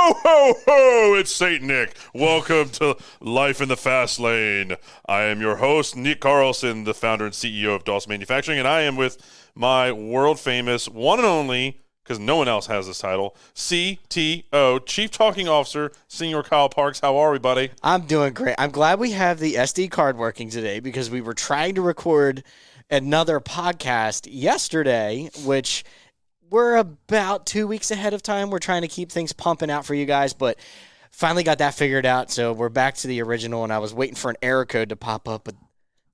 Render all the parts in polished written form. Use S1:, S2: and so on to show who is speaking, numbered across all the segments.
S1: Ho, ho, ho! It's Saint Nick. Welcome to Life in the Fast Lane. I am your host, Nick Carlson, the founder and CEO of Dawson Manufacturing, and I am with my world-famous, one and only, because no one else has this title, CTO, Chief Talking Officer, Senior Kyle Parks. How are we, buddy?
S2: I'm doing great. I'm glad we have the SD card working today because we were trying to record another podcast yesterday, which we're about 2 weeks ahead of time. We're trying to keep things pumping out for you guys, but finally got that figured out. So we're back to the original, and I was waiting for an error code to pop up, but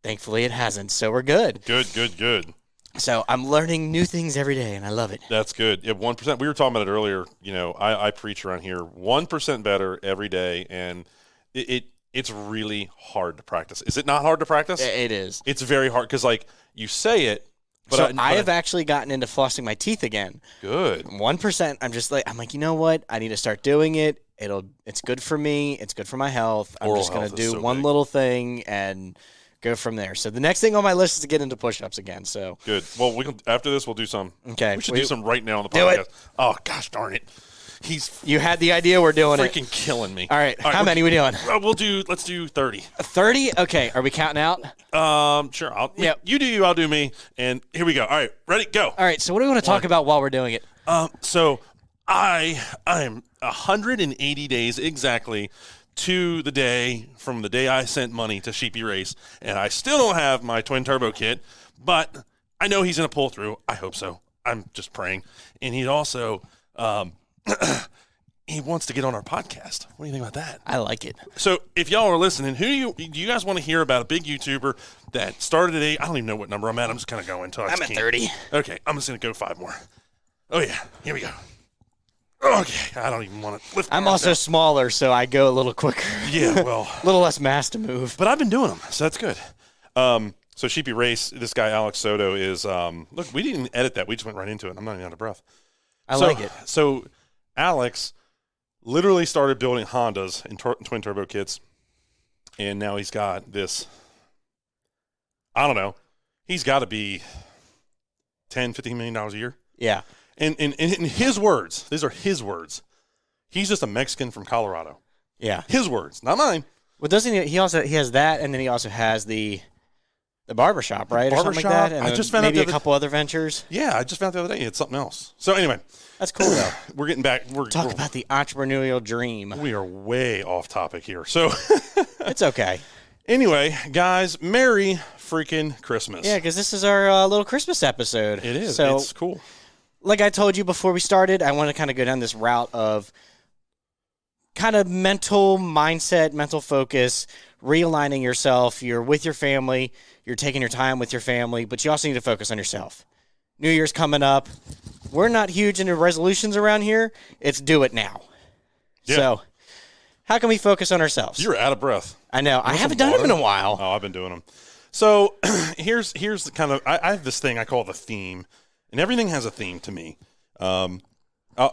S2: thankfully it hasn't. So we're good.
S1: Good.
S2: So I'm learning new things every day, and I love it.
S1: That's good. Yeah, 1%. We were talking about it earlier. You know, I preach around here. 1% better every day, and it's really hard to practice. Is it not hard to practice?
S2: It is.
S1: It's very hard because, like, you say it. But
S2: I have actually gotten into flossing my teeth again.
S1: Good.
S2: 1%. I'm like, you know what? I need to start doing it. It's good for me. It's good for my health. I'm just going to do one little thing and go from there. So the next thing on my list is to get into push-ups again. So
S1: good. Well, after this, we'll do some.
S2: Okay.
S1: We should do some right now on the podcast.
S2: Do it.
S1: Oh, gosh darn it.
S2: You had the idea. We're doing it.
S1: Freaking killing me.
S2: All right. How many are we doing?
S1: Let's do 30.
S2: 30? Okay. Are we counting out?
S1: Sure. You do you, I'll do me. And here we go. All right. Ready? Go.
S2: All right. So what do we want to talk about while we're doing it?
S1: So I'm 180 days exactly to the day from the day I sent money to Sheepy Race, and I still don't have my twin turbo kit, but I know he's going to pull through. I hope so. I'm just praying. And he's also he wants to get on our podcast. What do you think about that?
S2: I like it.
S1: So if y'all are listening, do you guys want to hear about a big YouTuber that started today? I don't even know what number I'm at. I'm just kind of going until
S2: I'm at 30.
S1: Okay, I'm just going to go 5 more. Oh, yeah. Here we go. Okay, I don't even want to lift.
S2: I'm also smaller, so I go a little quicker.
S1: Yeah, well.
S2: A little less mass to move.
S1: But I've been doing them, so that's good. So Sheepy Race, this guy Alex Soto is, look, we didn't edit that. We just went right into it. I'm not even out of breath.
S2: I like it.
S1: So Alex literally started building Hondas in twin turbo kits, and now he's got this, I don't know, he's got to be $10, $15 million a year.
S2: Yeah.
S1: And in his words, these are his words, he's just a Mexican from Colorado.
S2: Yeah.
S1: His words, not mine.
S2: Well, doesn't he has that, and then he also has the barbershop, right? Or something like that. And
S1: I just found
S2: maybe
S1: out
S2: a couple other ventures.
S1: Yeah, I just found out the other day he had something else. So anyway.
S2: That's cool, though.
S1: We're getting back.
S2: Talk about the entrepreneurial dream.
S1: We are way off topic here. So
S2: it's okay.
S1: Anyway, guys, Merry freaking Christmas.
S2: Yeah, because this is our little Christmas episode.
S1: It is.
S2: So,
S1: it's cool.
S2: Like I told you before we started, I want to kind of go down this route of kind of mental mindset, mental focus, realigning yourself. You're with your family. You're taking your time with your family, but you also need to focus on yourself. New Year's coming up. We're not huge into resolutions around here. It's do it now. Yeah. So how can we focus on ourselves?
S1: You're out of breath.
S2: I know. I haven't done them in a while.
S1: Oh, I've been doing them. So here's the kind of, I have this thing I call the theme, and everything has a theme to me. I'll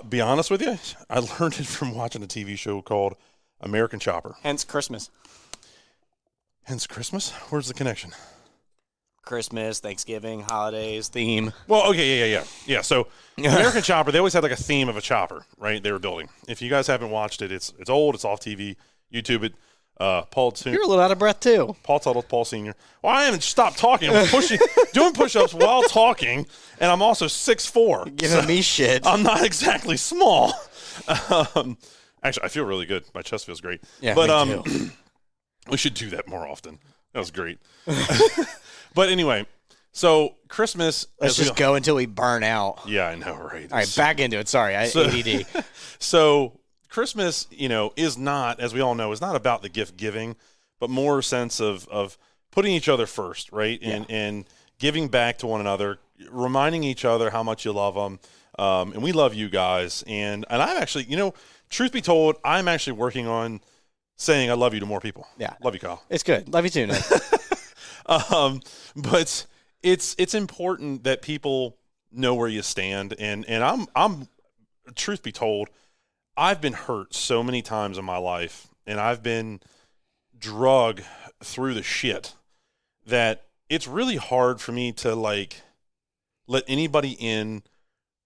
S1: be honest with you. I learned it from watching a TV show called American Chopper.
S2: Hence Christmas.
S1: Hence Christmas? Where's the connection?
S2: Christmas, Thanksgiving, holidays, theme.
S1: Well, okay, yeah. So American Chopper, they always had like a theme of a chopper, right? They were building. If you guys haven't watched it, it's old. It's off TV, YouTube it. Paul.
S2: You're a little out of breath too.
S1: Paul Tuttle, Paul Senior. Well, I haven't stopped talking. I'm doing push-ups while talking, and I'm also 6'4".
S2: Giving me shit.
S1: I'm not exactly small. Actually, I feel really good. My chest feels great.
S2: Yeah,
S1: but
S2: me too.
S1: We should do that more often. That was great. But anyway, so Christmas.
S2: Let's just go until we burn out.
S1: Yeah, I know, right?
S2: All right, back into it. Sorry, ADD.
S1: So Christmas, is not, as we all know, is not about the gift giving, but more a sense of putting each other first, right? And giving back to one another, reminding each other how much you love them. And we love you guys. And I'm actually, truth be told, I'm actually working on saying I love you to more people.
S2: Yeah.
S1: Love you, Kyle.
S2: It's good. Love you too, Nick.
S1: But it's important that people know where you stand. And I'm truth be told, I've been hurt so many times in my life, and I've been drug through the shit that it's really hard for me to let anybody in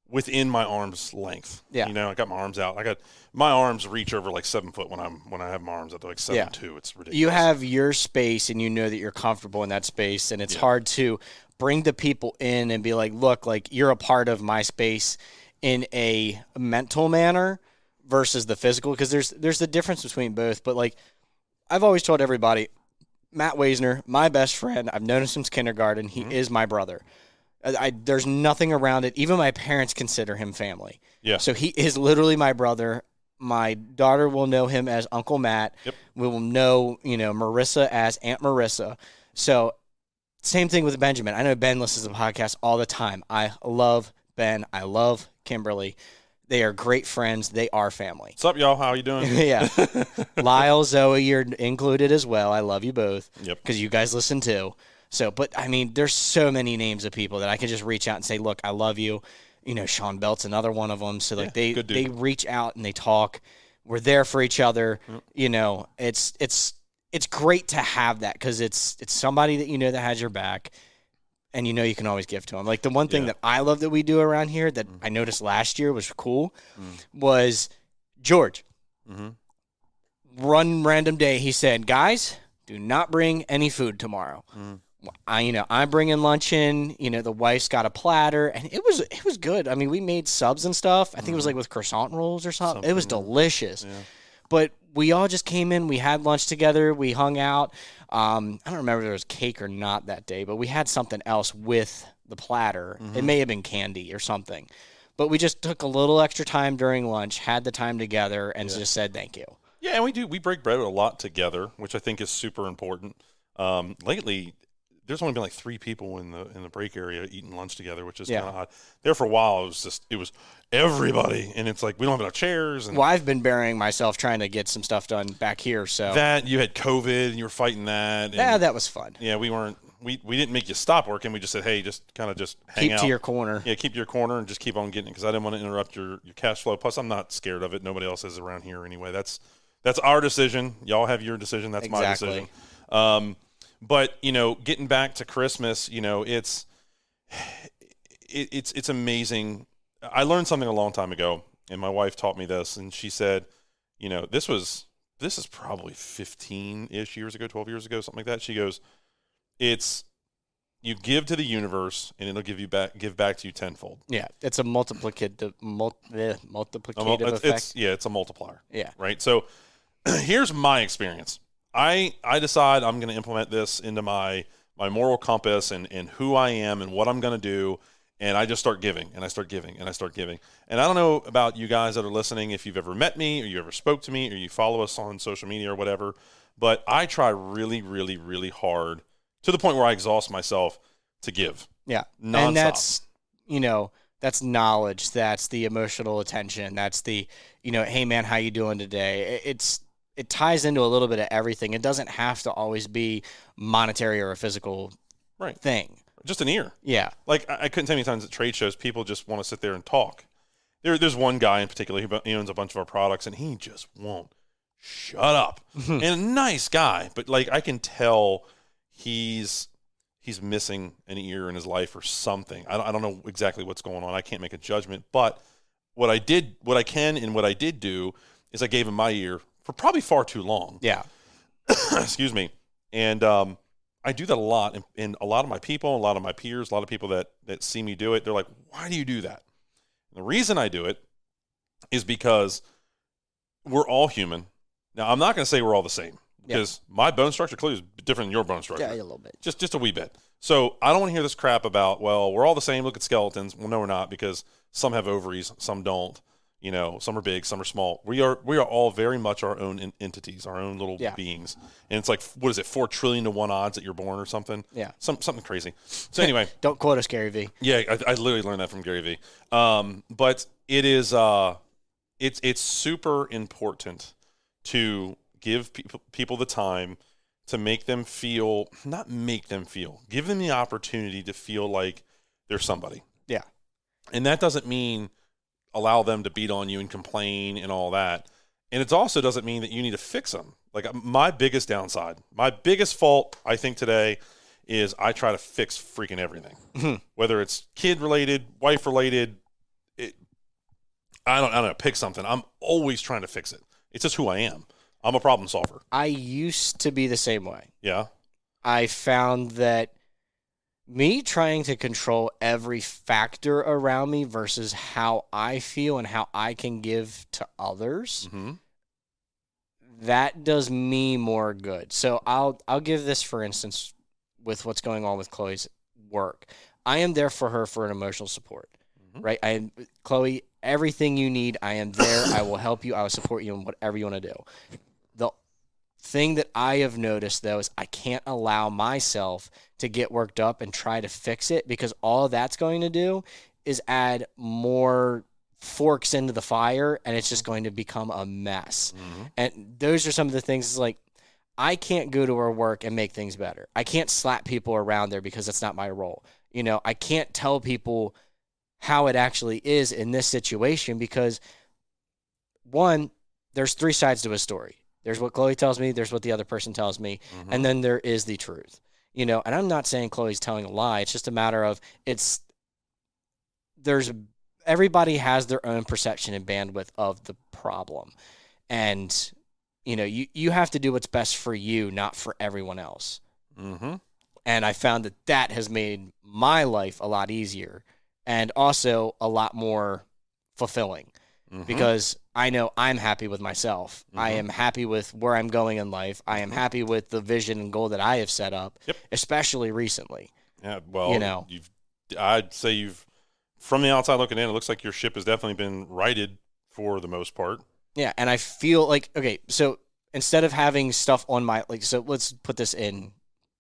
S1: within my arm's length.
S2: Yeah.
S1: You know, I got my arms out. My arms reach over like 7 foot when I have my arms up. They're like 7'2". It's ridiculous.
S2: You have your space, and you know that you're comfortable in that space, and it's hard to bring the people in and be like, look, like you're a part of my space in a mental manner versus the physical, because there's the difference between both. But like I've always told everybody, Matt Weisner, my best friend, I've known him since kindergarten. He is my brother. There's nothing around it. Even my parents consider him family.
S1: Yeah.
S2: So he is literally my brother. My daughter will know him as Uncle Matt.
S1: Yep.
S2: We will know, Marissa as Aunt Marissa. So same thing with Benjamin. I know Ben listens to the podcast all the time. I love Ben. I love Kimberly. They are great friends. They are family.
S1: What's up, y'all? How you doing?
S2: Yeah. Lyle, Zoe, you're included as well. I love you both.
S1: Yep.
S2: Because you guys listen too. So, but I mean, there's so many names of people that I can just reach out and say, look, I love you. Sean Belt's another one of them. So like they reach out and they talk. We're there for each other. Yep. It's great to have that, because it's somebody that that has your back, and you can always give to them. Like the one thing that I love that we do around here that I noticed last year was cool was George. One random day he said, guys, do not bring any food tomorrow. I'm bringing lunch in. The wife's got a platter, and it was good. I mean, we made subs and stuff. I think it was like with croissant rolls or something. It was delicious. Yeah. But we all just came in. We had lunch together. We hung out. I don't remember if there was cake or not that day, but we had something else with the platter. It may have been candy or something. But we just took a little extra time during lunch, had the time together, and just said thank you.
S1: Yeah, and we do. We break bread a lot together, which I think is super important. Lately, there's only been like 3 people in the break area eating lunch together, which is kind of odd. There for a while, it was everybody, and it's like we don't have enough chairs. And
S2: well, I've been burying myself trying to get some stuff done back here. So
S1: that you had COVID, and you were fighting that.
S2: Yeah, that was fun.
S1: Yeah, we weren't. We didn't make you stop working. We just said, hey, just hang out.
S2: Keep to your corner.
S1: Yeah, keep to your corner and just keep on getting it, because I didn't want to interrupt your cash flow. Plus, I'm not scared of it. Nobody else is around here anyway. That's our decision. Y'all have your decision. That's my decision. But getting back to Christmas, it's amazing. I learned something a long time ago, and my wife taught me this, and she said, this is probably 15-ish years ago, 12 years ago, something like that. She goes, you give to the universe, and it'll give back to you tenfold. Yeah,
S2: it's a multiplicative effect.
S1: It's a multiplier.
S2: Yeah.
S1: Right. So here's my experience. I decide I'm going to implement this into my moral compass and who I am and what I'm going to do, and I just start giving, and I start giving, and I start giving. And I don't know about you guys that are listening, if you've ever met me or you ever spoke to me or you follow us on social media or whatever, but I try really, really, really hard to the point where I exhaust myself to give.
S2: Yeah.
S1: Nonstop.
S2: And that's, that's knowledge. That's the emotional attention. That's the, hey man, how you doing today? It ties into a little bit of everything. It doesn't have to always be monetary or a physical thing.
S1: Just an ear.
S2: Yeah.
S1: Like, I couldn't tell you many times at trade shows, people just want to sit there and talk. There's one guy in particular who owns a bunch of our products, and he just won't shut up. And a nice guy, but like I can tell he's missing an ear in his life or something. I don't know exactly what's going on. I can't make a judgment. But what I did do is I gave him my ear for probably far too long.
S2: Yeah.
S1: Excuse me. And I do that a lot. And a lot of my people, a lot of my peers, a lot of people that see me do it, they're like, why do you do that? And the reason I do it is because we're all human. Now, I'm not going to say we're all the same, because my bone structure clearly is different than your bone structure.
S2: Yeah, a little bit.
S1: Just a wee bit. So I don't want to hear this crap about, well, we're all the same. Look at skeletons. Well, no, we're not, because some have ovaries, some don't. Some are big, some are small. We are all very much our own entities, our own little beings. And it's like, what is it, 4 trillion to 1 odds that you're born or something?
S2: Yeah.
S1: Something crazy. So anyway.
S2: Don't quote us, Gary V.
S1: Yeah, I literally learned that from Gary V. But it is, it's super important to give people the time to make them feel, not make them feel, give them the opportunity to feel like they're somebody.
S2: Yeah.
S1: And that doesn't mean allow them to beat on you and complain and all that. And it also doesn't mean that you need to fix them. Like, my biggest downside, my biggest fault, I think, today is I try to fix freaking everything. Whether it's kid related, wife related, I don't know, pick something. I'm always trying to fix it. It's just who I am. I'm a problem solver.
S2: I used to be the same way.
S1: Yeah.
S2: I found that me trying to control every factor around me versus how I feel and how I can give to others, that does me more good. So I'll give this, for instance, with what's going on with Chloe's work. I am there for her for an emotional support, right? Chloe, everything you need, I am there. I will help you. I will support you in whatever you want to do. The thing that I have noticed, though, is I can't allow myself to get worked up and try to fix it, because all that's going to do is add more forks into the fire, and it's just going to become a mess. And those are some of the things. It's like, I can't go to her work and make things better. I can't slap people around there because that's not my role. You know, I can't tell people how it actually is in this situation because, one, there's 3 sides to a story. There's what Chloe tells me, there's what the other person tells me, and then there is the truth. You know, and I'm not saying Chloe's telling a lie. It's just a matter of everybody has their own perception and bandwidth of the problem. And, you know, you have to do what's best for you, not for everyone else. And I found that has made my life a lot easier and also a lot more fulfilling because I know I'm happy with myself. I am happy with where I'm going in life. I am happy with the vision and goal that I have set up, especially recently.
S1: Yeah, well,
S2: you know,
S1: I'd say you've, from the outside looking in, it looks like your ship has definitely been righted for the most part.
S2: Yeah, and I feel like, okay, so instead of having stuff on my, like, so let's put this in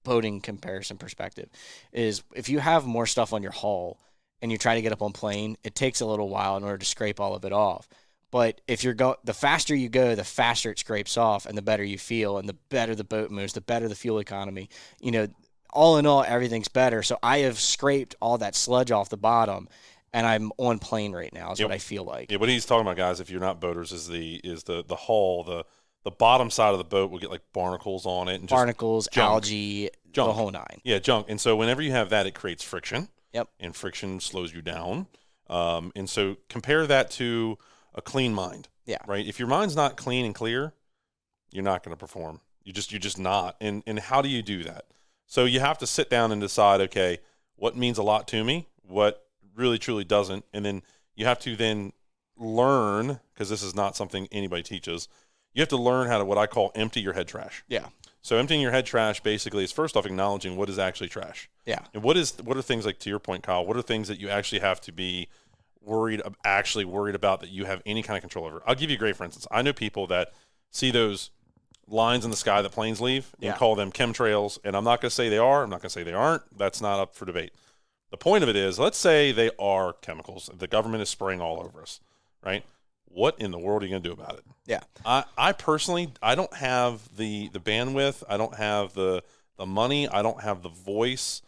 S2: boating comparison perspective, is if you have more stuff on your hull and you try to get up on plane, it takes a little while in order to scrape all of it off. But if the faster you go, the faster it scrapes off and the better you feel and the better the boat moves, the better the fuel economy. You know, all in all, everything's better. So I have scraped all that sludge off the bottom and I'm on plane right now is what I feel like.
S1: Yeah, what he's talking about, guys, if you're not boaters, is the hull, the bottom side of the boat will get like barnacles on it. And just
S2: barnacles,
S1: junk.
S2: Algae, the whole nine.
S1: Yeah, junk. And so whenever you have that, it creates friction.
S2: Yep.
S1: And friction slows you down. And so compare that to a clean mind.
S2: Yeah.
S1: Right? If your mind's not clean and clear, you're not going to perform. You're just not. And how do you do that? So you have to sit down and decide, okay, what means a lot to me? What really truly doesn't? And then you have to then learn, because this is not something anybody teaches, you have to learn how to, what I call, empty your head trash.
S2: Yeah.
S1: So emptying your head trash basically is first off acknowledging what is actually trash.
S2: Yeah.
S1: And what are things, like, to your point, Kyle, what are things that you actually have to be worried about that you have any kind of control over? I'll give you a great, for instance. I know people that see those lines in the sky that planes leave and call them chemtrails, and I'm not going to say they are. I'm not going to say they aren't. That's not up for debate. The point of it is, let's say they are chemicals. The government is spraying all over us, right? What in the world are you going to do about it?
S2: Yeah.
S1: I personally, I don't have the bandwidth. I don't have the money. I don't have the voice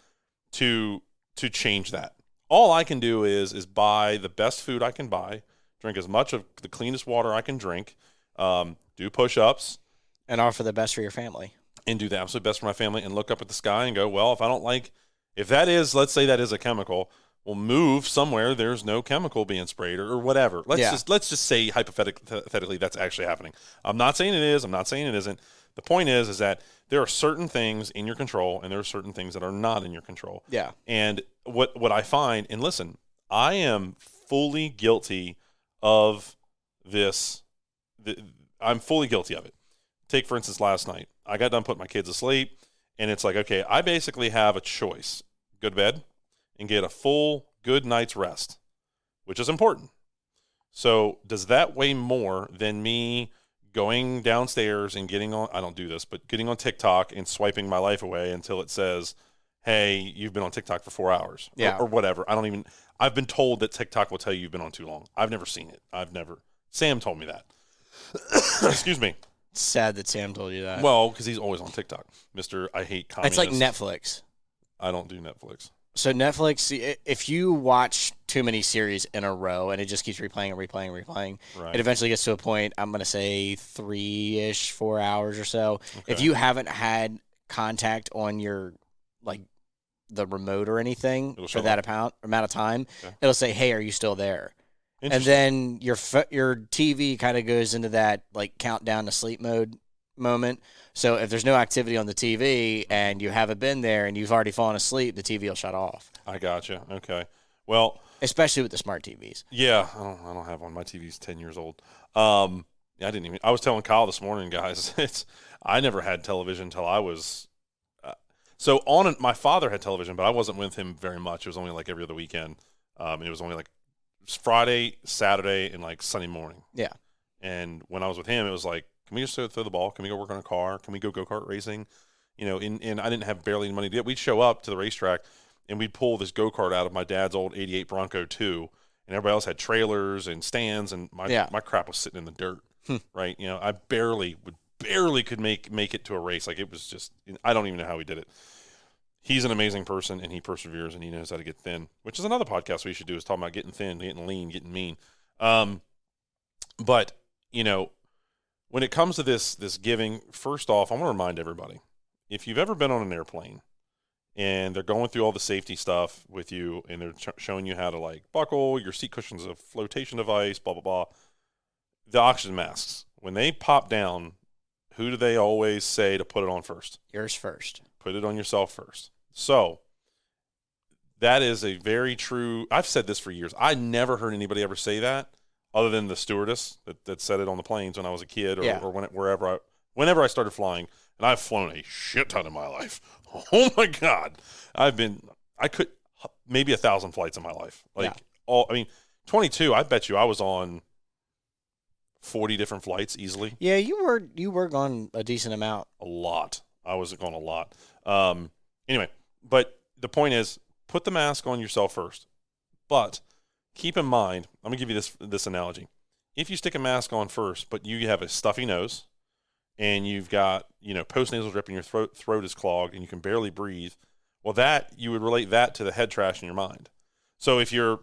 S1: to change that. All I can do is buy the best food I can buy, drink as much of the cleanest water I can drink, do push-ups.
S2: And offer the best for your family.
S1: And do the absolute best for my family, and look up at the sky and go, well, if that is, let's say that is a chemical, we'll move somewhere there's no chemical being sprayed or whatever. Let's just say hypothetically that's actually happening. I'm not saying it is. I'm not saying it isn't. The point is that there are certain things in your control and there are certain things that are not in your control.
S2: Yeah.
S1: And what I find, and listen, I am fully guilty of this. I'm fully guilty of it. Take, for instance, last night. I got done putting my kids to sleep, and it's like, okay, I basically have a choice. Go to bed and get a full good night's rest, which is important. So does that weigh more than me going downstairs and getting on, I don't do this, but getting on TikTok and swiping my life away until it says, hey, you've been on TikTok for 4 hours or whatever. I've been told that TikTok will tell you you've been on too long. I've never seen it. Sam told me that. Excuse me.
S2: Sad that Sam told you that.
S1: Well, because he's always on TikTok. Mr. I hate communists.
S2: It's like Netflix.
S1: I don't do Netflix.
S2: So Netflix, if you watch too many series in a row and it just keeps replaying,
S1: right,
S2: it eventually gets to a point, I'm going to say 3-ish, 4 hours or so. Okay. If you haven't had contact on your, like, the remote or anything for that amount of time, it'll say, hey, are you still there? And then your TV kind of goes into that like countdown to sleep mode moment. So if there's no activity on the TV and you haven't been there and you've already fallen asleep, the TV will shut off.
S1: I gotcha. Okay. Well,
S2: especially with the smart TVs.
S1: Yeah, I don't have one. My TV's 10 years old. I was telling Kyle this morning, guys. I never had television until I was. My father had television, but I wasn't with him very much. It was only like every other weekend. And it was only like Friday, Saturday, and like Sunday morning.
S2: Yeah.
S1: And when I was with him, it was like, can we just throw the ball? Can we go work on a car? Can we go kart racing? And I didn't have barely any money to do it. We'd show up to the racetrack, and we'd pull this go-kart out of my dad's old 88 Bronco 2, and everybody else had trailers and stands, and my crap was sitting in the dirt, right? I barely could make it to a race. Like, it was just, I don't even know how he did it. He's an amazing person, and he perseveres, and he knows how to get thin, which is another podcast we should do, is talking about getting thin, getting lean, getting mean. But, when it comes to this giving, first off, I want to remind everybody, if you've ever been on an airplane and they're going through all the safety stuff with you and they're showing you how to like buckle, your seat cushion's a flotation device, blah, blah, blah, the oxygen masks, when they pop down, who do they always say to put it on first?
S2: Yours first. Put
S1: it on yourself first. So that is a very true, I've said this for years. I never heard anybody ever say that, other than the stewardess that said it on the planes when I was a kid or whenever I started flying. And I've flown a shit ton in my life. Oh my God. I could maybe 1,000 flights in my life. 22, I bet you I was on 40 different flights easily.
S2: Yeah, you were gone a decent amount.
S1: A lot. I was gone a lot. Anyway, but the point is, put the mask on yourself first. But keep in mind, I'm going to give you this analogy. If you stick a mask on first, but you have a stuffy nose and you've got, postnasal drip in your throat is clogged and you can barely breathe, well, you would relate that to the head trash in your mind. So if you're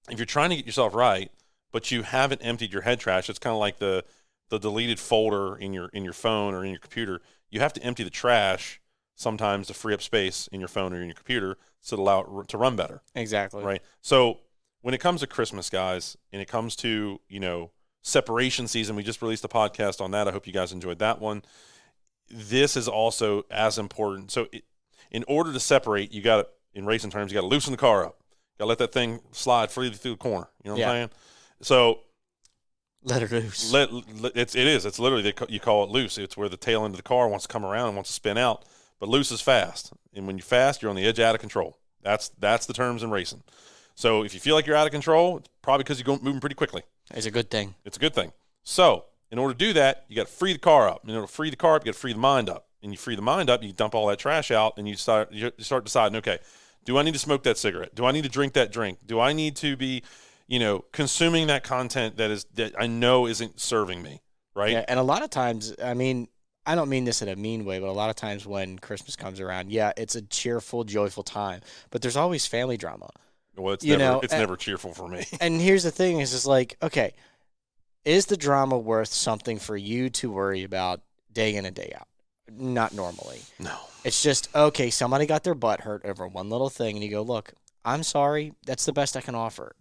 S1: trying to get yourself right, but you haven't emptied your head trash, it's kind of like the deleted folder in your phone or in your computer. You have to empty the trash sometimes to free up space in your phone or in your computer to allow it to run better.
S2: Exactly.
S1: Right. So when it comes to Christmas, guys, and it comes to, separation season, we just released a podcast on that. I hope you guys enjoyed that one. This is also as important. So in order to separate, in racing terms, you got to loosen the car up. You got to let that thing slide freely through the corner. You know what I'm saying? So
S2: let it loose.
S1: It is. It's literally, you call it loose. It's where the tail end of the car wants to come around and wants to spin out. But loose is fast. And when you're fast, you're on the edge out of control. That's the terms in racing. So if you feel like you're out of control, it's probably because you're moving pretty quickly.
S2: It's a good thing.
S1: It's a good thing. So in order to do that, you got to free the car up. In order to free the car up, you got to free the mind up. And you free the mind up, you dump all that trash out, and you start deciding, okay, do I need to smoke that cigarette? Do I need to drink that drink? Do I need to be, consuming that content that I know isn't serving me, right?
S2: Yeah, and a lot of times, I mean, I don't mean this in a mean way, but a lot of times when Christmas comes around, yeah, it's a cheerful, joyful time, but there's always family drama.
S1: Well, it's never cheerful for me.
S2: And here's the thing: is just like, okay, is the drama worth something for you to worry about day in and day out? Not normally.
S1: No.
S2: It's just, okay, somebody got their butt hurt over one little thing, and you go, look, I'm sorry, that's the best I can offer.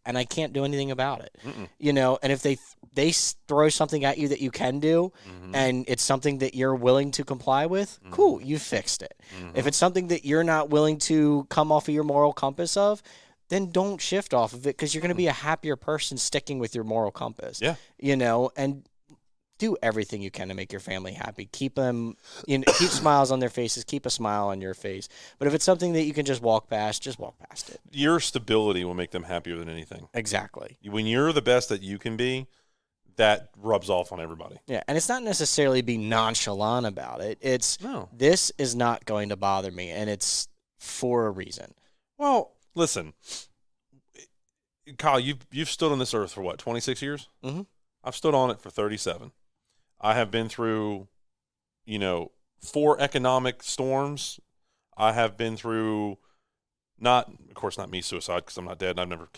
S2: And I can't do anything about it.
S1: Mm-mm.
S2: And if they throw something at you that you can do,
S1: mm-hmm.
S2: and it's something that you're willing to comply with,
S1: mm-hmm.
S2: cool, you fixed it.
S1: Mm-hmm.
S2: If it's something that you're not willing to come off of your moral compass of, then don't shift off of it, because you're going to be a happier person sticking with your moral compass.
S1: Yeah.
S2: And do everything you can to make your family happy. Keep them, keep smiles on their faces, keep a smile on your face. But if it's something that you can just walk past it.
S1: Your stability will make them happier than anything.
S2: Exactly.
S1: When you're the best that you can be, that rubs off on everybody.
S2: Yeah, and it's not necessarily being nonchalant about it. This is not going to bother me, and it's for a reason.
S1: Well, listen, Kyle, you've stood on this earth for what, 26 years?
S2: Mm-hmm.
S1: I've stood on it for 37. I have been through, 4 economic storms. I have been through, of course, not me suicide, because I'm not dead and I've never,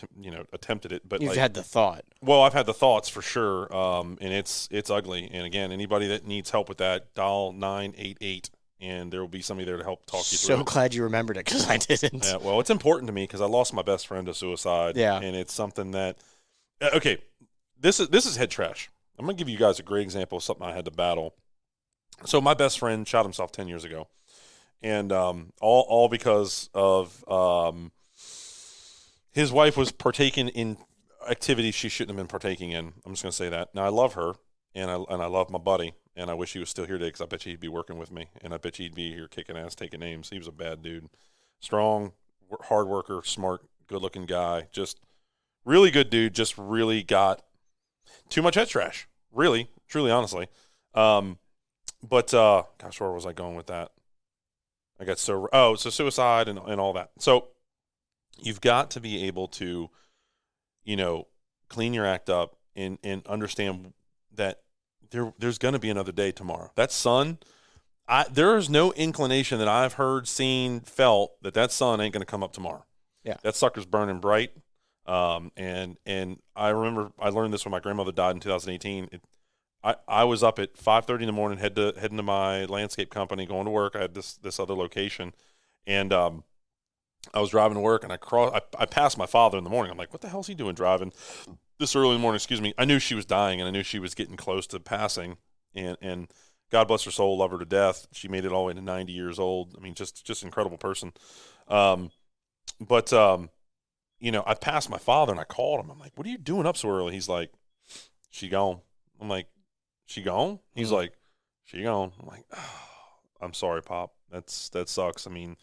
S1: attempted it. But
S2: you've had the thought.
S1: Well, I've had the thoughts for sure, and it's ugly. And again, anybody that needs help with that, dial 988. And there will be somebody there to help talk you through it.
S2: So glad you remembered it, because I didn't.
S1: Yeah, well, it's important to me because I lost my best friend to suicide.
S2: Yeah.
S1: And it's something that, Okay, this is head trash. I'm gonna give you guys a great example of something I had to battle. So my best friend shot himself 10 years ago, and all because of his wife was partaking in activities she shouldn't have been partaking in. I'm just gonna say that. Now I love her, and I love my buddy, and I wish he was still here today because I bet you he'd be working with me, and I bet you he'd be here kicking ass, taking names. He was a bad dude, strong, hard worker, smart, good-looking guy, just really good dude. Just really got too much head trash. Really, truly, honestly. But gosh, where was I going with that? I got so suicide and all that. So you've got to be able to, clean your act up and understand that there's going to be another day tomorrow. That sun, there is no inclination that I've heard, seen, felt that sun ain't going to come up tomorrow.
S2: Yeah,
S1: that sucker's burning bright. And I remember I learned this when my grandmother died in 2018. I was up at 5:30 in the morning, heading to my landscape company, going to work. I had this other location, and I was driving to work, and I passed my father in the morning. I'm like, what the hell is he doing driving this early in the morning? Excuse me. I knew she was dying, and I knew she was getting close to passing, and God bless her soul, love her to death. She made it all the way to 90 years old. I mean, just an incredible person. But I passed my father, and I called him. I'm like, what are you doing up so early? He's like, she gone. I'm like, she gone? He's like, she gone. I'm like, oh, I'm sorry, Pop. That sucks. I mean,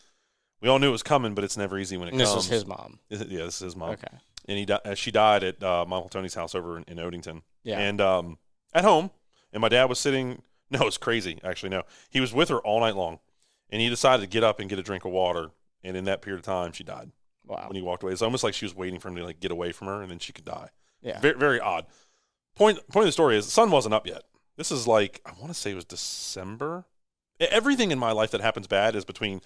S1: we all knew it was coming, but it's never easy when it comes.
S2: This was his mom.
S1: Yeah, this is his mom.
S2: Okay.
S1: And she died at my Uncle Tony's house over in Odenton.
S2: Yeah.
S1: And at home, and my dad was sitting. No, it's crazy. Actually, no. He was with her all night long, and he decided to get up and get a drink of water. And in that period of time, she died.
S2: Wow.
S1: When he walked away, it's almost like she was waiting for him to get away from her, and then she could die.
S2: Yeah.
S1: Very, very odd. Point of the story is the sun wasn't up yet. This is I want to say it was December. Everything in my life that happens bad is between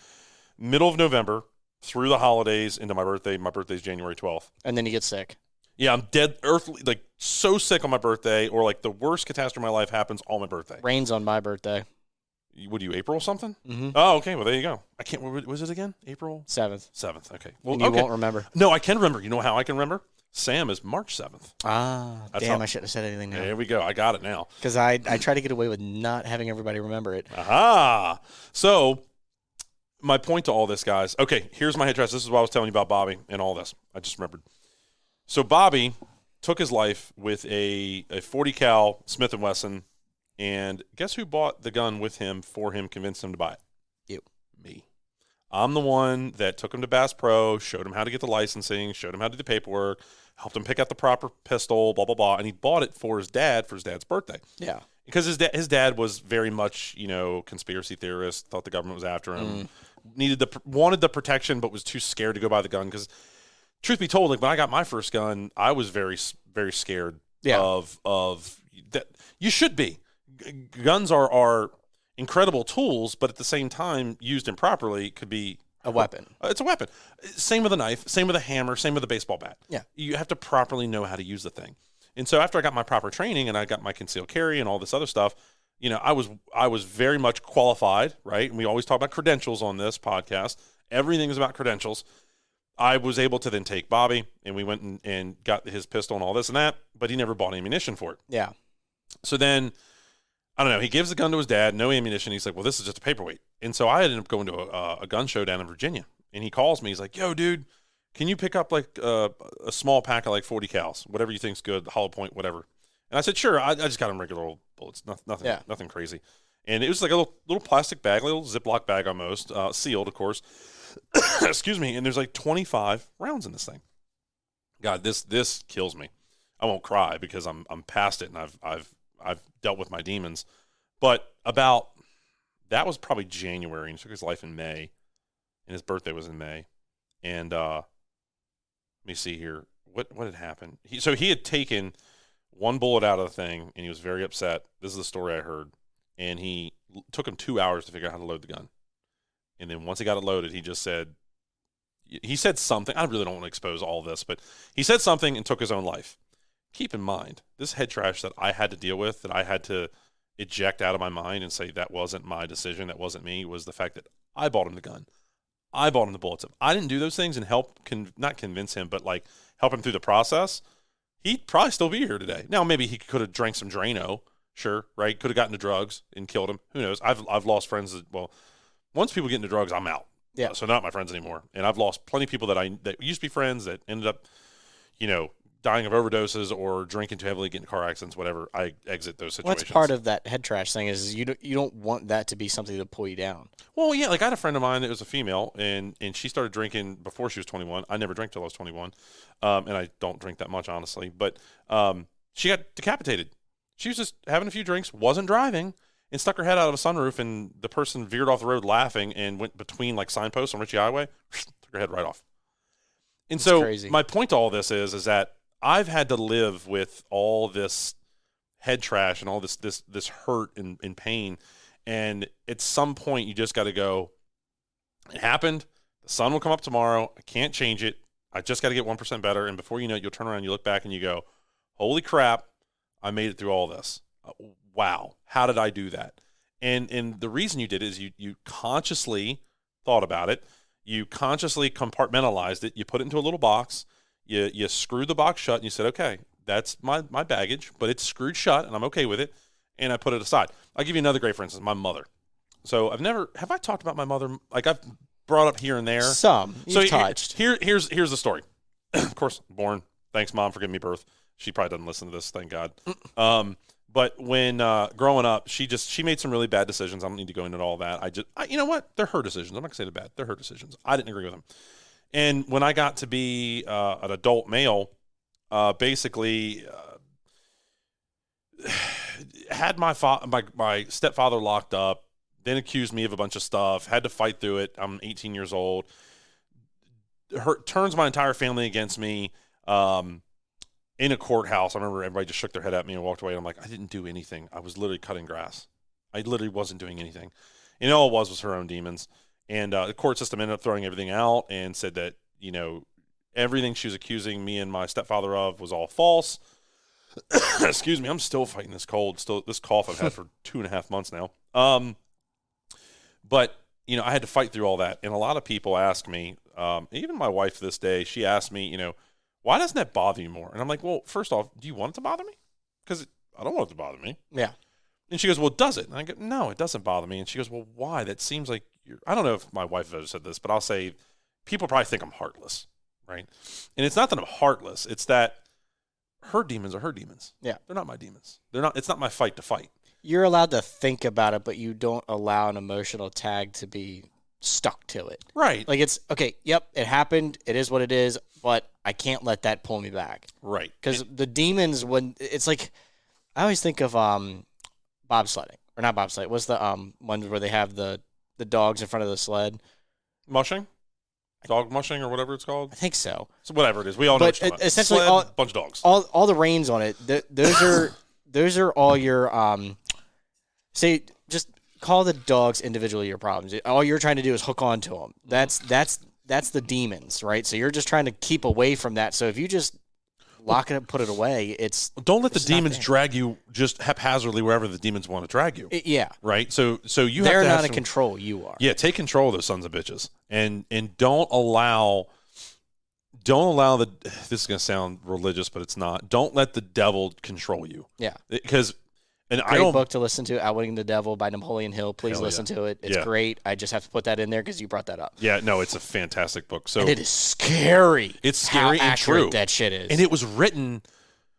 S1: middle of November through the holidays into my birthday. My birthday's January 12th.
S2: And then you get sick.
S1: Yeah, I'm dead earthly, so sick on my birthday, or the worst catastrophe of my life happens on my birthday.
S2: Rains on my birthday.
S1: What are you, April something?
S2: Mm-hmm.
S1: Oh, okay. Well, there you go. I can't. What was it again? April
S2: 7th.
S1: 7th. Okay. Well,
S2: and you won't remember.
S1: No, I can remember. You know how I can remember? Sam is March 7th.
S2: Damn, I shouldn't have said anything now.
S1: There we go. I got it now.
S2: Because I try to get away with not having everybody remember it.
S1: Aha. So, my point to all this, guys. Okay, here's my head trash. This is what I was telling you about Bobby and all this. I just remembered. So, Bobby took his life with a 40 cal Smith & Wesson, and guess who bought the gun with him for him, convinced him to buy it?
S2: You.
S1: Me. I'm the one that took him to Bass Pro, showed him how to get the licensing, showed him how to do the paperwork, helped him pick out the proper pistol, blah, blah, blah. And he bought it for his dad's birthday.
S2: Yeah.
S1: Because his dad was very much, conspiracy theorist, thought the government was after him, wanted the protection, but was too scared to go buy the gun. Because truth be told, when I got my first gun, I was very, very scared of that. You should be. Guns are incredible tools, but at the same time, used improperly, could be
S2: a weapon.
S1: It's a weapon. Same with a knife, same with a hammer, same with a baseball bat.
S2: Yeah.
S1: You have to properly know how to use the thing. And so after I got my proper training and I got my concealed carry and all this other stuff, I was very much qualified, right? And we always talk about credentials on this podcast. Everything is about credentials. I was able to then take Bobby, and we went and got his pistol and all this and that, but he never bought ammunition for it.
S2: Yeah.
S1: So then, I don't know, he gives the gun to his dad, no ammunition. He's like, well, this is just a paperweight. And so I ended up going to a gun show down in Virginia, and he calls me. He's like, yo, dude, can you pick up a small pack of 40 cals, whatever you think's good, hollow point, whatever. And I said, sure. I just got them regular old bullets, nothing crazy. And it was like a little plastic bag, a little Ziploc bag almost, sealed, of course. Excuse me. And there's 25 rounds in this thing. God, this kills me. I won't cry because I'm past it, and I've dealt with my demons. But that was probably January, and he took his life in May, and his birthday was in May. And let me see here. What had happened? He had taken one bullet out of the thing, and he was very upset. This is the story I heard. And he took him 2 hours to figure out how to load the gun. And then once he got it loaded, he said something. I really don't want to expose all this, but he said something and took his own life. Keep in mind, this head trash that I had to deal with, that I had to eject out of my mind and say that wasn't my decision, that wasn't me, was the fact that I bought him the gun. I bought him the bullets. If I didn't do those things and help, not convince him, but help him through the process, he'd probably still be here today. Now, maybe he could have drank some Drano, sure, right? Could have gotten to drugs and killed him. Who knows? I've lost friends that, well, once people get into drugs, I'm out.
S2: Yeah.
S1: So they're not my friends anymore. And I've lost plenty of people that used to be friends that ended up, dying of overdoses or drinking too heavily, getting car accidents, whatever. I exit those situations.
S2: What's part of that head trash thing is you don't want that to be something to pull you down.
S1: Well, yeah, like I had a friend of mine that was a female, and she started drinking before she was 21. I never drank till I was 21, and I don't drink that much, honestly. But she got decapitated. She was just having a few drinks, wasn't driving, and stuck her head out of a sunroof, and the person veered off the road laughing and went between like signposts on Ritchie Highway, took her head right off. And so
S2: crazy.
S1: My point to all this is that I've had to live with all this head trash and all this hurt and pain. And at some point, you just got to go, it happened. The sun will come up tomorrow. I can't change it. I just got to get 1% better. And before you know it, you'll turn around, you look back, and you go, holy crap, I made it through all this. Wow, how did I do that? And the reason you did is you consciously thought about it. You consciously compartmentalized it. You put it into a little box. You screwed the box shut, and you said, okay, that's my baggage, but it's screwed shut, and I'm okay with it, and I put it aside. I'll give you another great, for instance, my mother. So have I talked about my mother? Like I've brought up here and there.
S2: Some. You've touched.
S1: Here's the story. Of course, born. Thanks, Mom, for giving me birth. She probably doesn't listen to this, thank God. But when growing up, she made some really bad decisions. I don't need to go into all that. You know what? They're her decisions. I'm not going to say they're bad. They're her decisions. I didn't agree with them. And when I got to be an adult male, basically had my stepfather locked up, then accused me of a bunch of stuff, had to fight through it. I'm 18 years old. Turns my entire family against me in a courthouse. I remember everybody just shook their head at me and walked away. And I'm like, I didn't do anything. I was literally cutting grass. I literally wasn't doing anything. And all it was her own demons. And the court system ended up throwing everything out and said that, everything she was accusing me and my stepfather of was all false. Excuse me, I'm still fighting this cold, this cough I've had for 2.5 months now. But, I had to fight through all that. And a lot of people ask me, even my wife this day, she asked me, why doesn't that bother you more? And I'm like, well, first off, do you want it to bother me? Because I don't want it to bother me.
S2: Yeah. And
S1: she goes, well, does it? And I go, no, it doesn't bother me. And she goes, well, why? That seems like I don't know if my wife ever said this, but I'll say people probably think I'm heartless, right? And it's not that I'm heartless. It's that her demons are her demons.
S2: Yeah.
S1: They're not my demons. It's not my fight to fight.
S2: You're allowed to think about it, but you don't allow an emotional tag to be stuck to it.
S1: Right.
S2: Like it's, okay, yep, it happened. It is what it is, but I can't let that pull me back.
S1: Right.
S2: Because the demons, it's like, I always think of bobsledding. Or not bobsledding. What's the one where they have the dogs in front of the sled?
S1: Mushing? Dog mushing or whatever it's called?
S2: I think so.
S1: So whatever it is. We all know what you're talking about.
S2: Essentially,
S1: sled, bunch of dogs.
S2: All the reins on it, those are all your, say, just call the dogs individually your problems. All you're trying to do is hook on to them. That's the demons, right? So you're just trying to keep away from that. So if you just lock it up, put it away,
S1: don't let the demons drag you just haphazardly wherever the demons want to drag you.
S2: Yeah.
S1: Right? So you
S2: They're
S1: have to
S2: not in control, you are.
S1: Yeah, take control of those sons of bitches. And don't allow this is going to sound religious, but it's not. Don't let the devil control you.
S2: Yeah.
S1: Because
S2: great book to listen to, Outwitting the Devil by Napoleon Hill. Please listen to it. It's great. I just have to put that in there because you brought that up.
S1: Yeah, no, it's a fantastic book. So
S2: and it is scary.
S1: It's scary and true.
S2: That shit is.
S1: And it was written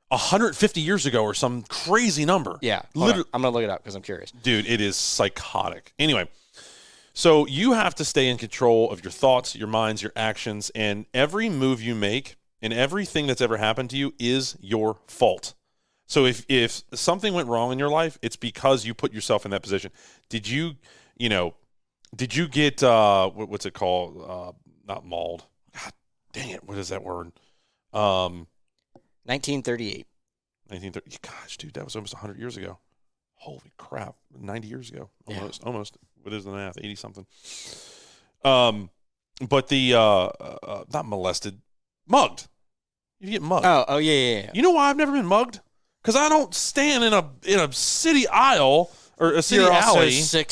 S1: 150 years ago or some crazy number.
S2: Yeah. I'm going to look it up because I'm curious.
S1: Dude, it is psychotic. Anyway, so you have to stay in control of your thoughts, your minds, your actions, and every move you make and everything that's ever happened to you is your fault. So if something went wrong in your life, it's because you put yourself in that position. Did you get, what's it called? Not mauled. God dang it. What is that word?
S2: 1938.
S1: 1930. Gosh, dude, that was almost 100 years ago. Holy crap. 90 years ago. Almost. What is the math? 80 something. But the, not molested, mugged. You get mugged.
S2: Oh, yeah.
S1: You know why I've never been mugged? Because I don't stand in a city aisle or a city alley.
S2: Also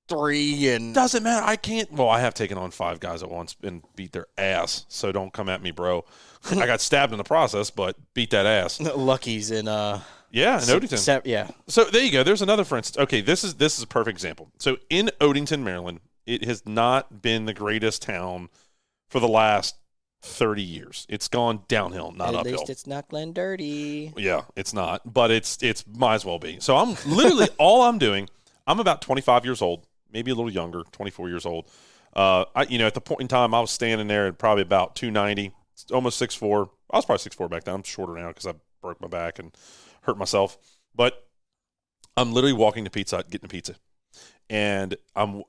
S2: 3 and
S1: doesn't matter. I can't. Well, I have taken on 5 guys at once and beat their ass. So don't come at me, bro. I got stabbed in the process, but beat that ass.
S2: Lucky's in
S1: yeah, in Odenton.
S2: Yeah.
S1: So there you go. There's another for instance. Okay, this is a perfect example. So in Odenton, Maryland, it has not been the greatest town for the last 30 years. It's gone downhill, not uphill.
S2: At least it's not Glen Dirty.
S1: Yeah, it's not, but it's might as well be. So I'm literally all I'm doing. I'm about 25 years old, maybe a little younger, 24 years old. At the point in time, I was standing there at probably about 290, almost 6'4". I was probably 6'4" back then. I'm shorter now because I broke my back and hurt myself. But I'm literally walking to Pizza Hut, getting a pizza, and I'm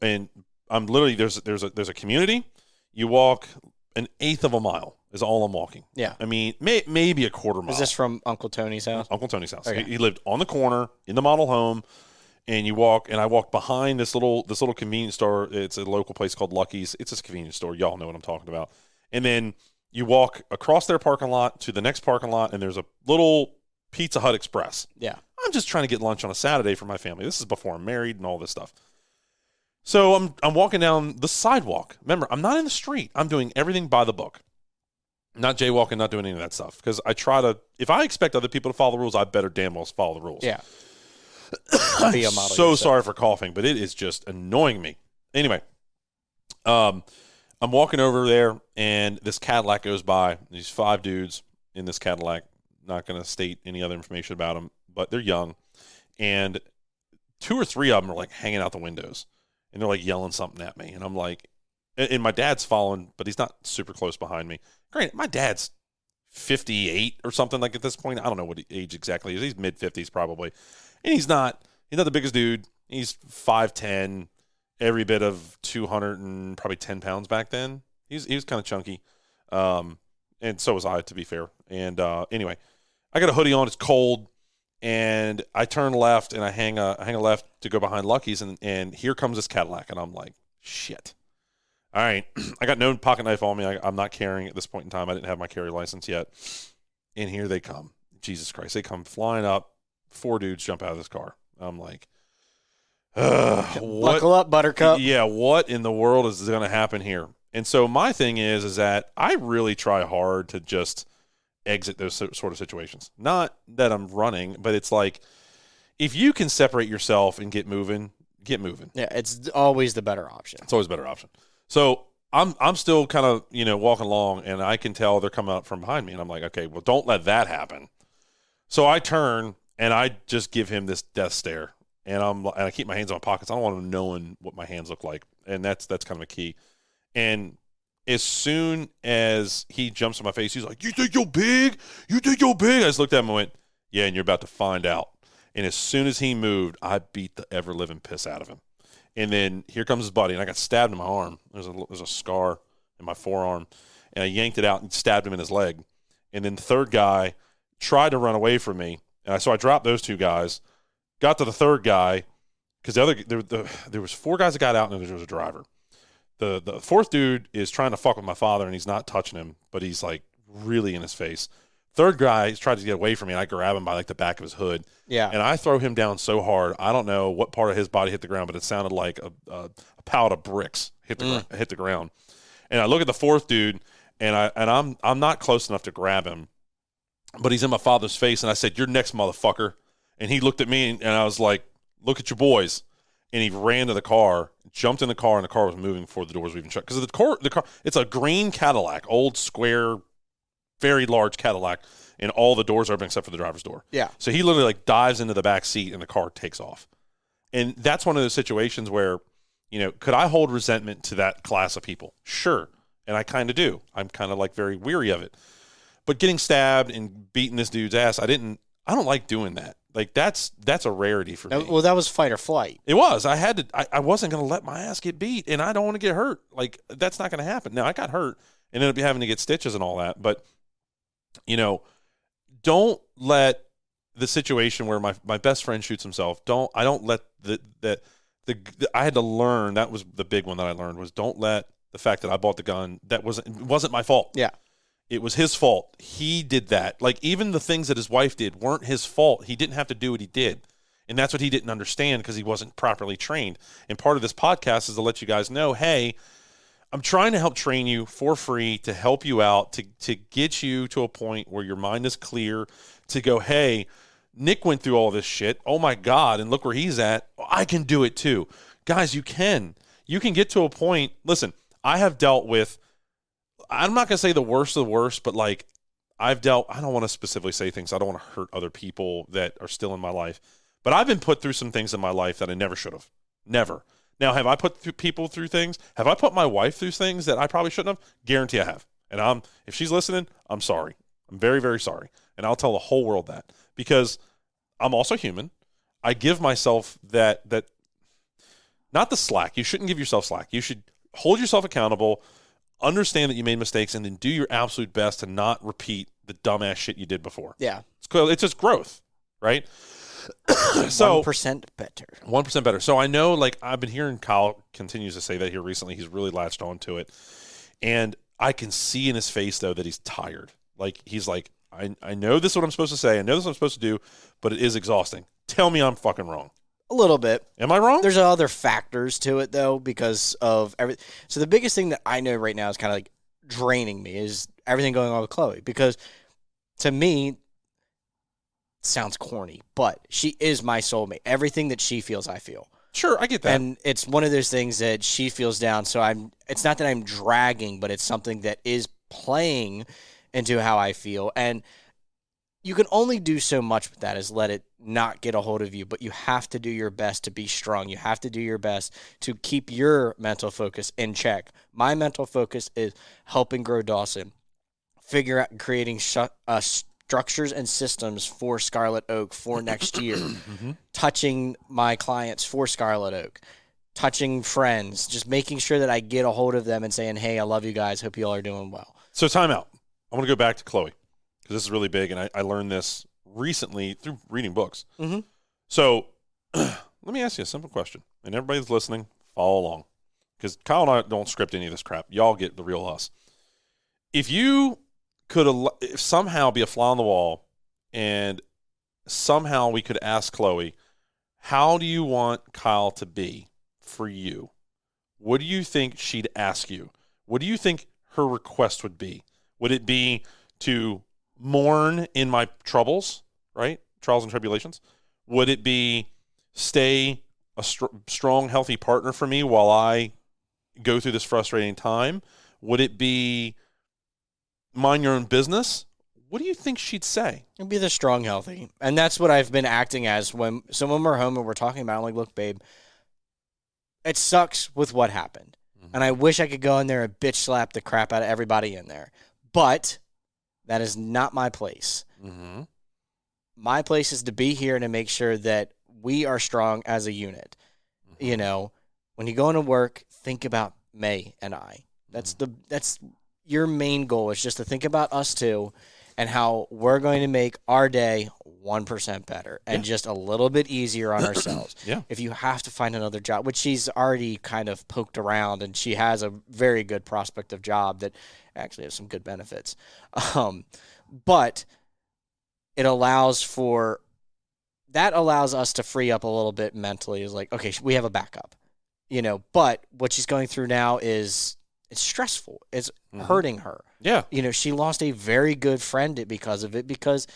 S1: literally there's a community. You walk an eighth of a mile is all I'm walking.
S2: Yeah.
S1: I mean, maybe a quarter mile.
S2: Is this from Uncle Tony's house?
S1: Uncle Tony's house.
S2: Okay.
S1: He lived on the corner in the model home, and I walk behind this little convenience store. It's a local place called Lucky's. It's a convenience store. Y'all know what I'm talking about. And then you walk across their parking lot to the next parking lot, and there's a little Pizza Hut Express.
S2: Yeah.
S1: I'm just trying to get lunch on a Saturday for my family. This is before I'm married and all this stuff. So I'm walking down the sidewalk. Remember, I'm not in the street. I'm doing everything by the book. Not jaywalking, not doing any of that stuff. Because I try to, if I expect other people to follow the rules, I better damn well follow the rules.
S2: Yeah.
S1: I'm so sorry for coughing, but it is just annoying me. Anyway, I'm walking over there, and this Cadillac goes by. These 5 dudes in this Cadillac. Not going to state any other information about them, but they're young. And 2 or 3 of them are like hanging out the windows. And they're like yelling something at me. And I'm like, and my dad's following, but he's not super close behind me. Granted, my dad's 58 or something like at this point. I don't know what age exactly he is. He's mid-50s probably. And he's not the biggest dude. He's 5'10", every bit of 210 pounds back then. He was kind of chunky. And so was I, to be fair. And anyway, I got a hoodie on. It's cold. And I turn left, and I hang a left to go behind Lucky's, and here comes this Cadillac, and I'm like, shit. All right, I got no pocket knife on me. I'm not carrying at this point in time. I didn't have my carry license yet. And here they come. Jesus Christ, they come flying up. 4 dudes jump out of this car. I'm like,
S2: buckle up, Buttercup.
S1: Yeah, what in the world is going to happen here? And so my thing is that I really try hard to just exit those sort of situations. Not that I'm running, but it's like if you can separate yourself and get moving, get moving.
S2: Yeah, it's always the better option.
S1: It's always a better option. So I'm still kind of, walking along, and I can tell they're coming up from behind me, and I'm like, okay, well, don't let that happen. So I turn, and I just give him this death stare, and I keep my hands in my pockets. I don't want him knowing what my hands look like, and that's kind of a key. And as soon as he jumps in my face, he's like, you think you're big? You think you're big? I just looked at him and went, yeah, and you're about to find out. And as soon as he moved, I beat the ever-living piss out of him. And then here comes his buddy, and I got stabbed in my arm. There's a scar in my forearm, and I yanked it out and stabbed him in his leg. And then the third guy tried to run away from me, and so I dropped those 2 guys, got to the third guy, because there was 4 guys that got out, and there was a driver. The 4th dude is trying to fuck with my father, and he's not touching him, but he's like really in his face. Third guy is trying to get away from me, and I grab him by like the back of his hood.
S2: Yeah.
S1: And I throw him down so hard, I don't know what part of his body hit the ground, but it sounded like a pallet of bricks hit the ground. And I look at the 4th dude, and I'm not close enough to grab him, but he's in my father's face, and I said, "You're next, motherfucker." And he looked at me, and I was like, "Look at your boys." And he ran to the car, jumped in the car, and the car was moving before the doors were even shut. Because the car, it's a green Cadillac, old, square, very large Cadillac, and all the doors are open except for the driver's door.
S2: Yeah.
S1: So he literally like dives into the back seat, and the car takes off. And that's one of those situations where, could I hold resentment to that class of people? Sure. And I kind of do. I'm kind of like very weary of it. But getting stabbed and beating this dude's ass, I don't like doing that. Like that's a rarity for me.
S2: Well, that was fight or flight.
S1: It was. I wasn't going to let my ass get beat, and I don't want to get hurt. Like that's not going to happen. Now I got hurt and ended up having to get stitches and all that. But don't let the situation where my best friend shoots himself. I don't let I had to learn. That was the big one that I learned was don't let the fact that I bought the gun it wasn't my fault.
S2: Yeah.
S1: It was his fault. He did that. Like, even the things that his wife did weren't his fault. He didn't have to do what he did. And that's what he didn't understand because he wasn't properly trained. And part of this podcast is to let you guys know, hey, I'm trying to help train you for free to help you out, to get you to a point where your mind is clear, to go, hey, Nick went through all this shit. Oh, my God, and look where he's at. I can do it too. Guys, you can. You can get to a point. Listen, I have dealt with, I'm not going to say the worst of the worst, but like I don't want to specifically say things. I don't want to hurt other people that are still in my life. But I've been put through some things in my life that I never should have. Never. Now, have I put people through things? Have I put my wife through things that I probably shouldn't have? Guarantee I have. And if she's listening, I'm sorry. I'm very, very sorry. And I'll tell the whole world that because I'm also human. I give myself that not the slack. You shouldn't give yourself slack. You should hold yourself accountable, understand that you made mistakes, and then do your absolute best to not repeat the dumbass shit you did before.
S2: Yeah.
S1: It's just growth, right? So
S2: 1% better.
S1: 1% better. So I know, like, I've been hearing Kyle continues to say that here recently. He's really latched on to it. And I can see in his face, though, that he's tired. Like, he's like, I know this is what I'm supposed to say. I know this is what I'm supposed to do, but it is exhausting. Tell me I'm fucking wrong.
S2: A little bit.
S1: Am I wrong?
S2: There's other factors to it, though, because of everything. So the biggest thing that I know right now is kind of like draining me is everything going on with Chloe. Because to me, it sounds corny, but she is my soulmate. Everything that she feels, I feel.
S1: Sure, I get that.
S2: And it's one of those things that she feels down. So it's not that I'm dragging, but it's something that is playing into how I feel. And you can only do so much with that is let it not get a hold of you, but you have to do your best to be strong. You have to do your best to keep your mental focus in check. My mental focus is helping grow Dawson, figure out creating structures and systems for Scarlet Oak for next year, touching my clients for Scarlet Oak, touching friends, just making sure that I get a hold of them and saying, hey, I love you guys. Hope you all are doing well.
S1: So time out. I want to go back to Chloe because this is really big, and I learned this recently through reading books.
S2: Mm-hmm.
S1: So let me ask you a simple question, and everybody that's listening, follow along because Kyle and I don't script any of this crap. Y'all get the real us. If you could somehow be a fly on the wall and somehow we could ask Chloe, how do you want Kyle to be for you? What do you think she'd ask you? What do you think her request would be? Would it be to mourn in my troubles, right? Trials and tribulations? Would it be stay a strong, healthy partner for me while I go through this frustrating time? Would it be mind your own business? What do you think she'd say?
S2: It'd be the strong, healthy. And that's what I've been acting as when we're home and we're talking about it, I'm like, look, babe, it sucks with what happened. Mm-hmm. And I wish I could go in there and bitch slap the crap out of everybody in there. But that is not my place. Mm-hmm. My place is to be here and to make sure that we are strong as a unit. Mm-hmm. You know, when you go into work, think about May and I. That's your main goal is just to think about us two and how we're going to make our day 1% better and just a little bit easier on ourselves.
S1: Yeah.
S2: If you have to find another job, which she's already kind of poked around and she has a very good prospect of job that actually has some good benefits. But it allows us to free up a little bit mentally is like, okay, we have a backup, you know, but what she's going through now is it's stressful. It's hurting her.
S1: Yeah.
S2: You know, she lost a very good friend because of it because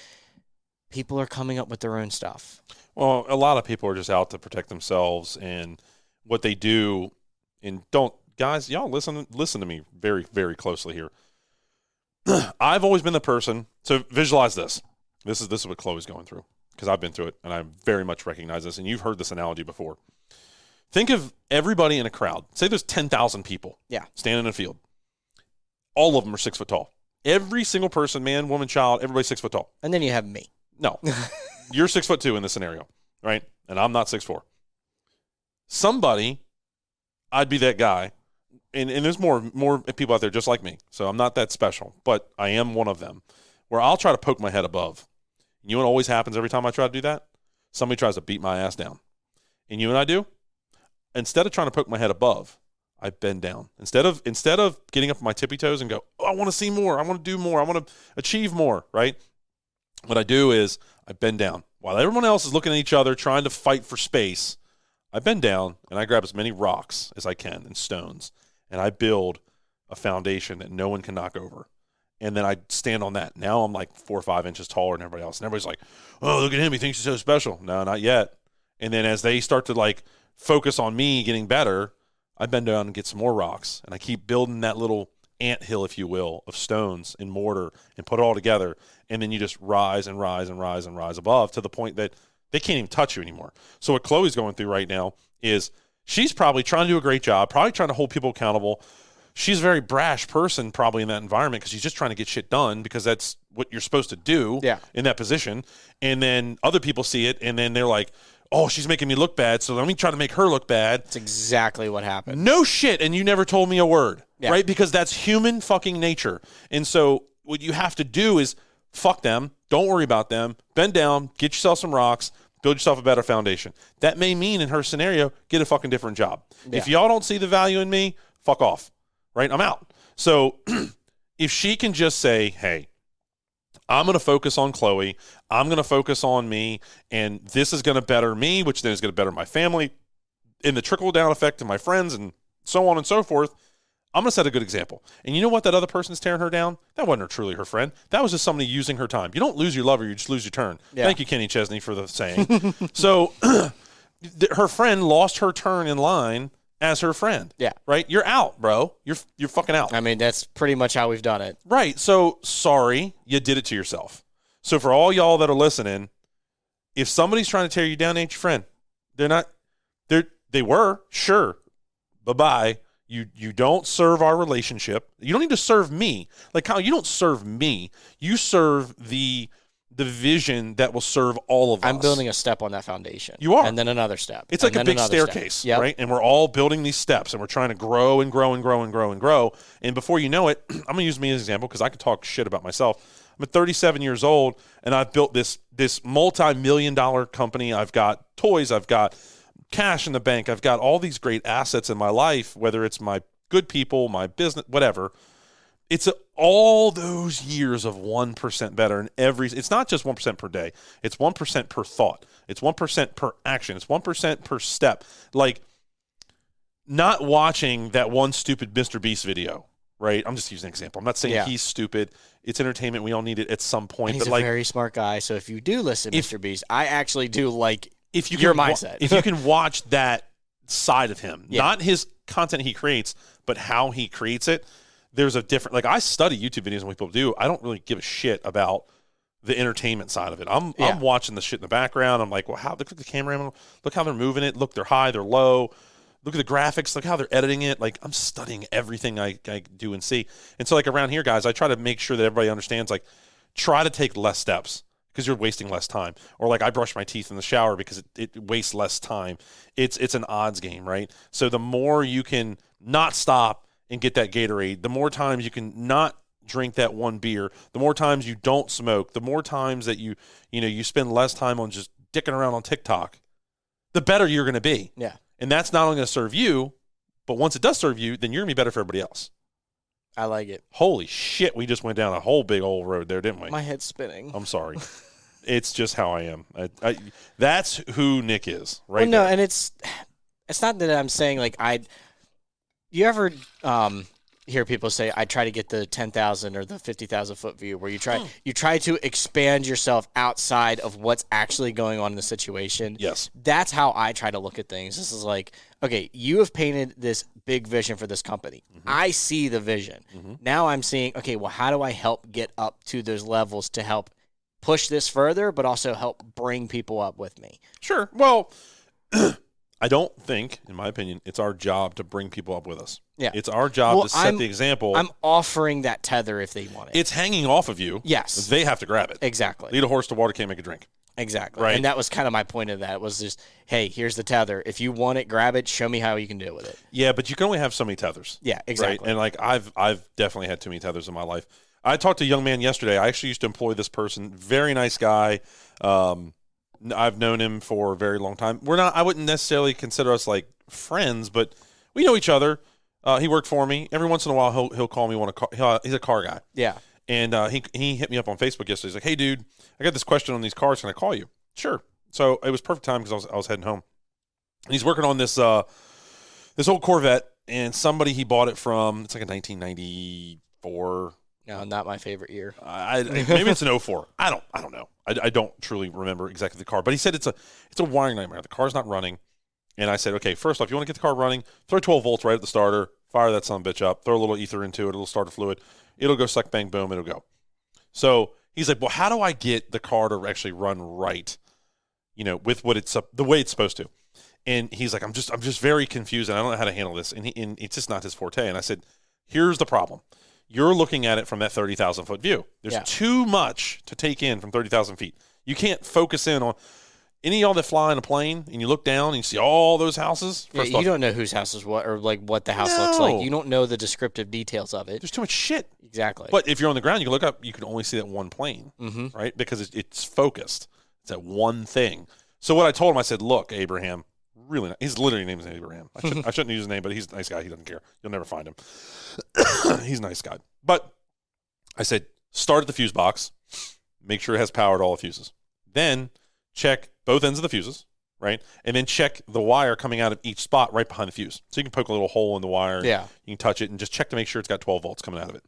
S2: people are coming up with their own stuff.
S1: Well, a lot of people are just out to protect themselves and what they do. And guys, y'all listen to me very, very closely here. I've always been the person. So visualize this. This is what Chloe's going through because I've been through it and I very much recognize this. And you've heard this analogy before. Think of everybody in a crowd. Say there's 10,000 people standing in a field. All of them are 6 foot tall. Every single person, man, woman, child, everybody's 6 foot tall.
S2: And then you have me.
S1: No. You're 6'2" in this scenario, right? And I'm not 6'4". Somebody, I'd be that guy. And there's more people out there just like me. So I'm not that special, but I am one of them. Where I'll try to poke my head above. You know what always happens every time I try to do that? Somebody tries to beat my ass down. And you know what I do? Instead of trying to poke my head above, I bend down. Instead of getting up on my tippy toes and go, oh, I want to see more. I want to do more. I want to achieve more, right? What I do is I bend down. while everyone else is looking at each other trying to fight for space, I bend down and I grab as many rocks as I can and stones, and I build a foundation that no one can knock over. And then I stand on that. Now I'm like 4 or 5 inches taller than everybody else. And everybody's like, oh, look at him. He thinks he's so special. No, not yet. And then as they start to like focus on me getting better, I bend down and get some more rocks. And I keep building that little anthill, if you will, of stones and mortar and put it all together. And then you just rise and rise and rise and rise above to the point that they can't even touch you anymore. So what Chloe's going through right now is she's probably trying to do a great job, probably trying to hold people accountable. She's a very brash person probably in that environment because she's just trying to get shit done because that's what you're supposed to do in that position. And then other people see it, and then they're like, oh, she's making me look bad, so let me try to make her look bad.
S2: That's exactly what happened.
S1: No shit, and you never told me a word, right? Because that's human fucking nature. And so what you have to do is fuck them, don't worry about them, bend down, get yourself some rocks, build yourself a better foundation. That may mean in her scenario, get a fucking different job. Yeah. If y'all don't see the value in me, fuck off. Right? I'm out. So if she can just say, hey, I'm going to focus on Chloe, I'm going to focus on me, and this is going to better me, which then is going to better my family, and the trickle-down effect to my friends, and so on and so forth, I'm going to set a good example. And you know what that other person's tearing her down? That wasn't truly her friend. That was just somebody using her time. You don't lose your lover, you just lose your turn. Yeah. Thank you, Kenny Chesney, for the saying. So her friend lost her turn in line as her friend. Yeah. Right? You're out, bro. You're fucking out.
S2: I mean, that's pretty much how we've done it.
S1: Right. So, sorry, you did it to yourself. So, for all y'all that are listening, if somebody's trying to tear you down, ain't your friend. They were, sure. Bye-bye. You don't serve our relationship. You don't need to serve me. Like, Kyle, you don't serve me. You serve the vision that will serve all of us.
S2: I'm building a step on that foundation.
S1: You are.
S2: And then another step.
S1: It's like a big staircase, right? And we're all building these steps, and we're trying to grow and grow and grow and grow and grow. And before you know it, I'm going to use me as an example because I can talk shit about myself. I'm 37 years old, and I've built this multi-million-dollar company. I've got toys. I've got cash in the bank. I've got all these great assets in my life, whether it's my good people, my business, whatever. It's all those years of 1% better in it's not just 1% per day. It's 1% per thought. It's 1% per action. It's 1% per step. Like, not watching that one stupid Mr. Beast video, right? I'm just using an example. I'm not saying he's stupid. It's entertainment. We all need it at some point.
S2: And he's a very smart guy. So if you do listen to Mr. Beast, I actually do like
S1: your mindset. If you can watch that side of him, not his content he creates, but how he creates it, there's a different, like, I study YouTube videos and what people do. I don't really give a shit about the entertainment side of it. I'm watching the shit in the background. I'm like, well, look at the camera. Look how they're moving it. Look, they're high, they're low. Look at the graphics. Look how they're editing it. Like, I'm studying everything I do and see. And so, like, around here, guys, I try to make sure that everybody understands, like, try to take less steps because you're wasting less time. Or, like, I brush my teeth in the shower because it wastes less time. It's an odds game, right? So the more you can not stop and get that Gatorade, the more times you can not drink that one beer, the more times you don't smoke, the more times that you spend less time on just dicking around on TikTok, the better you're going to be.
S2: Yeah.
S1: And that's not only going to serve you, but once it does serve you, then you're going to be better for everybody else.
S2: I like it.
S1: Holy shit, we just went down a whole big old road there, didn't we?
S2: My head's spinning.
S1: I'm sorry. It's just how I am. That's who Nick is, right?
S2: Well, no, and it's not that I'm saying, like, you ever hear people say, I try to get the 10,000 or the 50,000 foot view, where you try to expand yourself outside of what's actually going on in the situation?
S1: Yes.
S2: That's how I try to look at things. This is like, okay, you have painted this big vision for this company. Mm-hmm. I see the vision. Mm-hmm. Now I'm seeing, okay, well, how do I help get up to those levels to help push this further, but also help bring people up with me?
S1: Sure. Well, I don't think, in my opinion, it's our job to bring people up with us. Yeah. It's our job to set the example.
S2: I'm offering that tether if they want it.
S1: It's hanging off of you.
S2: Yes.
S1: They have to grab it.
S2: Exactly.
S1: Lead a horse to water, can't make a drink.
S2: Exactly. Right. And that was kind of my point of that, was just, hey, here's the tether. If you want it, grab it. Show me how you can deal with it.
S1: Yeah, but you can only have so many tethers.
S2: Yeah, exactly.
S1: Right? And, like, I've definitely had too many tethers in my life. I talked to a young man yesterday. I actually used to employ this person. Very nice guy. I've known him for a very long time. I wouldn't necessarily consider us like friends, but we know each other. He worked for me. Every once in a while, he'll call me. He's a car guy.
S2: Yeah.
S1: And he hit me up on Facebook yesterday. He's like, hey, dude, I got this question on these cars. Can I call you? Sure. So it was perfect time because I was heading home. And he's working on this this old Corvette, and somebody he bought it from, it's like a 1994.
S2: No, not my favorite year.
S1: Maybe it's an '04. I don't know. I don't truly remember exactly the car. But he said it's a wiring nightmare. The car's not running. And I said, okay, first off, you want to get the car running, throw 12 volts right at the starter, fire that son of a bitch up, throw a little ether into it, a little starter fluid. It'll go suck, bang, boom, it'll go. So he's like, well, how do I get the car to actually run right, with what the way it's supposed to? And he's like, I'm just very confused, and I don't know how to handle this. And it's just not his forte. And I said, here's the problem. You're looking at it from that 30,000-foot view. There's too much to take in from 30,000 feet. You can't focus in on any of y'all that fly in a plane and you look down and you see all those houses.
S2: You don't know whose house is what, or like what the house looks like. You don't know the descriptive details of it.
S1: There's too much shit.
S2: Exactly.
S1: But if you're on the ground, you can look up, you can only see that one plane, right? Because it's focused. It's that one thing. So what I told him, I said, look, Abraham, really nice. His literally name is Abraham. I shouldn't use his name, but he's a nice guy. He doesn't care. You'll never find him. He's a nice guy. But I said, start at the fuse box. Make sure it has power to all the fuses. Then check both ends of the fuses, right? And then check the wire coming out of each spot right behind the fuse. So you can poke a little hole in the wire.
S2: Yeah.
S1: You can touch it and just check to make sure it's got 12 volts coming out of it.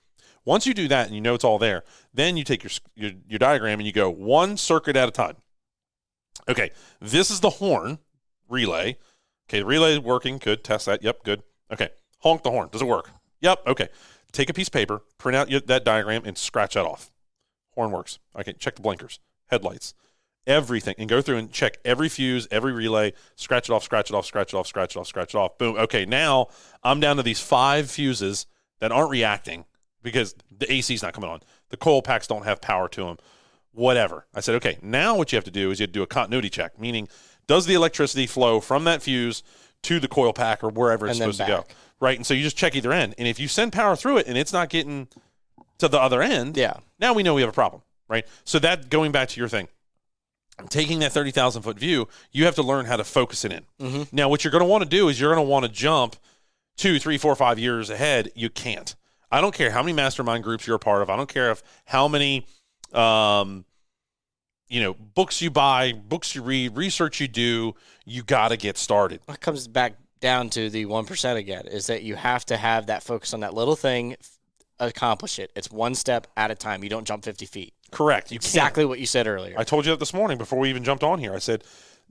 S1: Once you do that and you know it's all there, then you take your diagram and you go one circuit at a time. Okay, this is the horn relay. Okay, the relay is working. Good. Test that. Yep, good. Okay, honk the horn. Does it work? Yep. Okay. Take a piece of paper, print out that diagram, and scratch that off. Horn works. Okay, check the blinkers, headlights, everything, and go through and check every fuse, every relay, scratch it off, scratch it off, scratch it off, scratch it off, scratch it off. Boom. Okay, now I'm down to these 5 fuses that aren't reacting because the AC's not coming on. The coil packs don't have power to them. Whatever. I said, okay, now what you have to do is you have to do a continuity check, meaning does the electricity flow from that fuse to the coil pack or wherever it's supposed to go? Right? And so you just check either end. And if you send power through it and it's not getting to the other end, now we know we have a problem, right? So that, going back to your thing, taking that 30,000-foot view, you have to learn how to focus it in. Now, what you're going to want to do is you're going to want to jump 2, 3, 4, 5 years ahead. You can't. I don't care how many mastermind groups you're a part of. I don't care how many books you buy, books you read, research you do. You got to get started.
S2: It comes back down to the 1% again, is that you have to have that focus on that little thing, accomplish it. It's one step at a time. You don't jump 50 feet.
S1: Correct.
S2: Exactly what you said earlier.
S1: I told you that this morning before we even jumped on here. I said,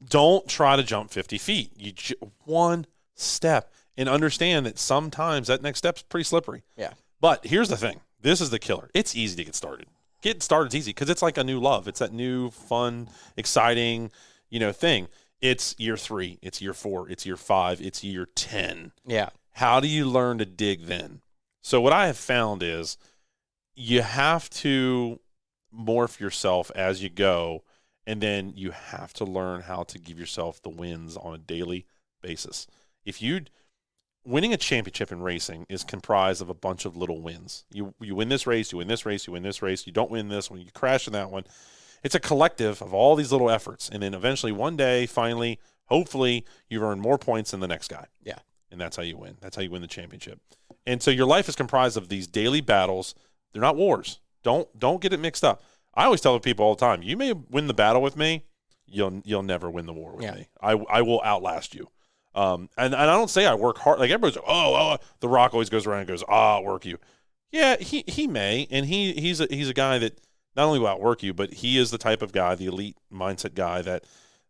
S1: don't try to jump 50 feet. One step, and understand that sometimes that next step's pretty slippery.
S2: Yeah.
S1: But here's the thing. This is the killer. It's easy to get started. Getting started is easy because it's like a new love. It's that new, fun, exciting, thing. It's year 3. It's year 4. It's year 5. It's year 10.
S2: Yeah.
S1: How do you learn to dig then? So what I have found is you have to morph yourself as you go, and then you have to learn how to give yourself the wins on a daily basis. Winning a championship in racing is comprised of a bunch of little wins. You win this race, you win this race, you win this race, you don't win this one, you crash in that one. It's a collective of all these little efforts. And then eventually one day, finally, hopefully, you've earned more points than the next guy.
S2: Yeah.
S1: And that's how you win. That's how you win the championship. And so your life is comprised of these daily battles. They're not wars. Don't get it mixed up. I always tell people all the time, you may win the battle with me, you'll never win the war with me. I will outlast you. And I don't say I work hard. Like everybody's like, oh, The Rock always goes around and goes, I'll work you. Yeah, he may, and he's a guy that not only will outwork you, but he is the type of guy, the elite mindset guy that,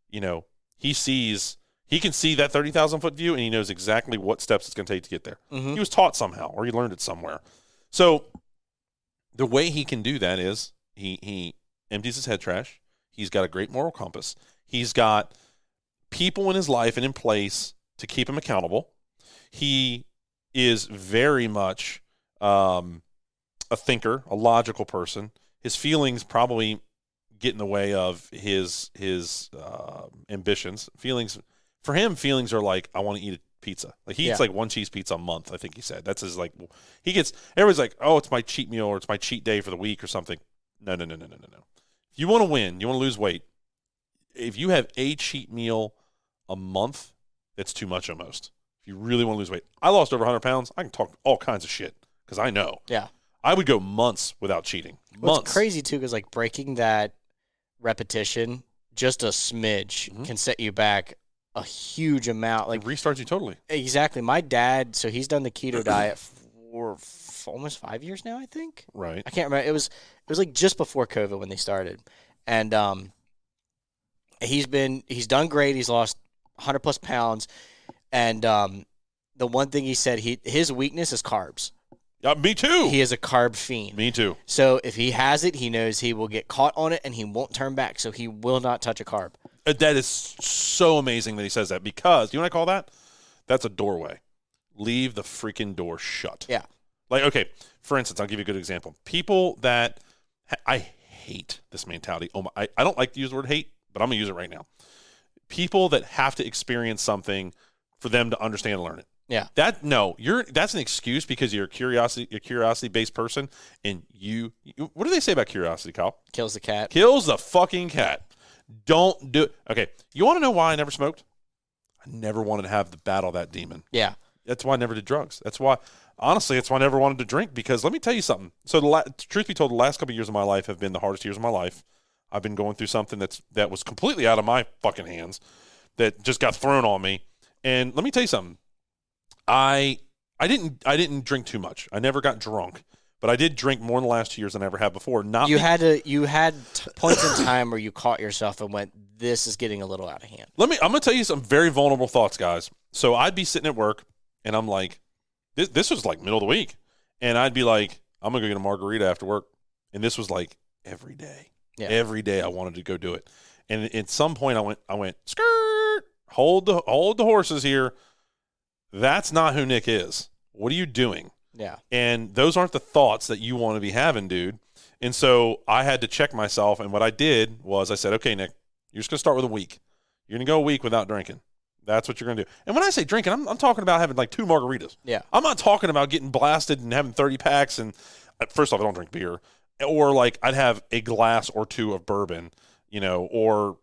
S1: he can see that 30,000-foot view, and he knows exactly what steps it's going to take to get there. He was taught somehow, or he learned it somewhere. So the way he can do that is he empties his head trash. He's got a great moral compass. He's got people in his life and in place to keep him accountable. He is very much a thinker, a logical person. His feelings probably get in the way of his ambitions. For him, feelings are like, I want to eat a pizza. Like he eats like 1 cheese pizza a month, I think he said. That's his everybody's like, oh, it's my cheat meal or it's my cheat day for the week or something. No. If you want to win, you want to lose weight, if you have a cheat meal a month, that's too much almost. If you really want to lose weight. I lost over 100 pounds. I can talk all kinds of shit because I know.
S2: Yeah.
S1: I would go months without cheating.
S2: Well, it's crazy, too, because, breaking that repetition just a smidge can set you back a huge amount. Like
S1: it restarts you totally.
S2: Exactly. My dad, so he's done the keto diet for almost 5 years now, I think.
S1: Right.
S2: I can't remember. It was like just before COVID when they started. And he's done great. He's lost 100 plus pounds. And the one thing he said, his weakness is carbs.
S1: Me too.
S2: He is a carb fiend.
S1: Me too.
S2: So if he has it, he knows he will get caught on it and he won't turn back. So he will not touch a carb.
S1: That is so amazing that he says that, because you know what I call that? That's a doorway. Leave the freaking door shut.
S2: Yeah.
S1: Like, okay, for instance, I'll give you a good example. People that I hate this mentality. I don't like to use the word hate, but I'm going to use it right now. People that have to experience something for them to understand and learn it.
S2: Yeah.
S1: That's an excuse because you're a curiosity-based person, and you what do they say about curiosity, Kyle?
S2: Kills the cat.
S1: Kills the fucking cat. Don't do it. Okay, you want to know why I never smoked? I never wanted to have to battle that demon.
S2: Yeah.
S1: That's why I never did drugs. That's why I never wanted to drink, because let me tell you something. So truth be told, the last couple of years of my life have been the hardest years of my life. I've been going through something that was completely out of my fucking hands, that just got thrown on me. And let me tell you something. I didn't drink too much. I never got drunk, but I did drink more in the last 2 years than I ever have before. You
S2: had points in time where you caught yourself and went, "This is getting a little out of hand."
S1: I'm going to tell you some very vulnerable thoughts, guys. So I'd be sitting at work, and I'm like, this was like middle of the week, and I'd be like, I'm gonna go get a margarita after work, and this was like every day. Yeah. Every day I wanted to go do it, and at some point I went skirt, hold the horses here. That's not who Nick is. What are you doing?
S2: Yeah.
S1: And those aren't the thoughts that you want to be having, dude. And so I had to check myself. And what I did was I said, okay, Nick, you're just going to start with a week. You're going to go a week without drinking. That's what you're going to do. And when I say drinking, I'm talking about having like 2 margaritas.
S2: Yeah.
S1: I'm not talking about getting blasted and having 30 packs. And first off, I don't drink beer. Or like I'd have a glass or 2 of bourbon, or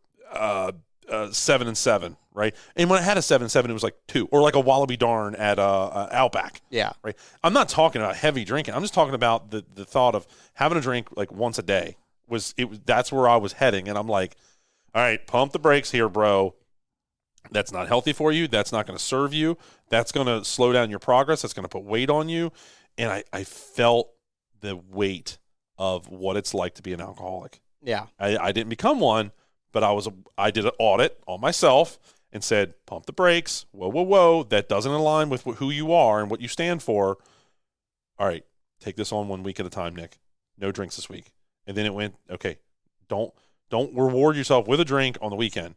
S1: 7 and 7, right? And when I had a 7 and 7, it was like 2, or like a Wallaby Darn at Outback.
S2: Yeah.
S1: Right. I'm not talking about heavy drinking. I'm just talking about the thought of having a drink like once a day. That's where I was heading, and I'm like, all right, pump the brakes here, bro. That's not healthy for you. That's not going to serve you. That's going to slow down your progress. That's going to put weight on you. And I felt the weight of what it's like to be an alcoholic.
S2: Yeah.
S1: I didn't become one, but I did an audit on myself and said, pump the brakes. Whoa. That doesn't align with who you are and what you stand for. All right, take this on 1 week at a time, Nick. No drinks this week. And then it went, okay, don't reward yourself with a drink on the weekend.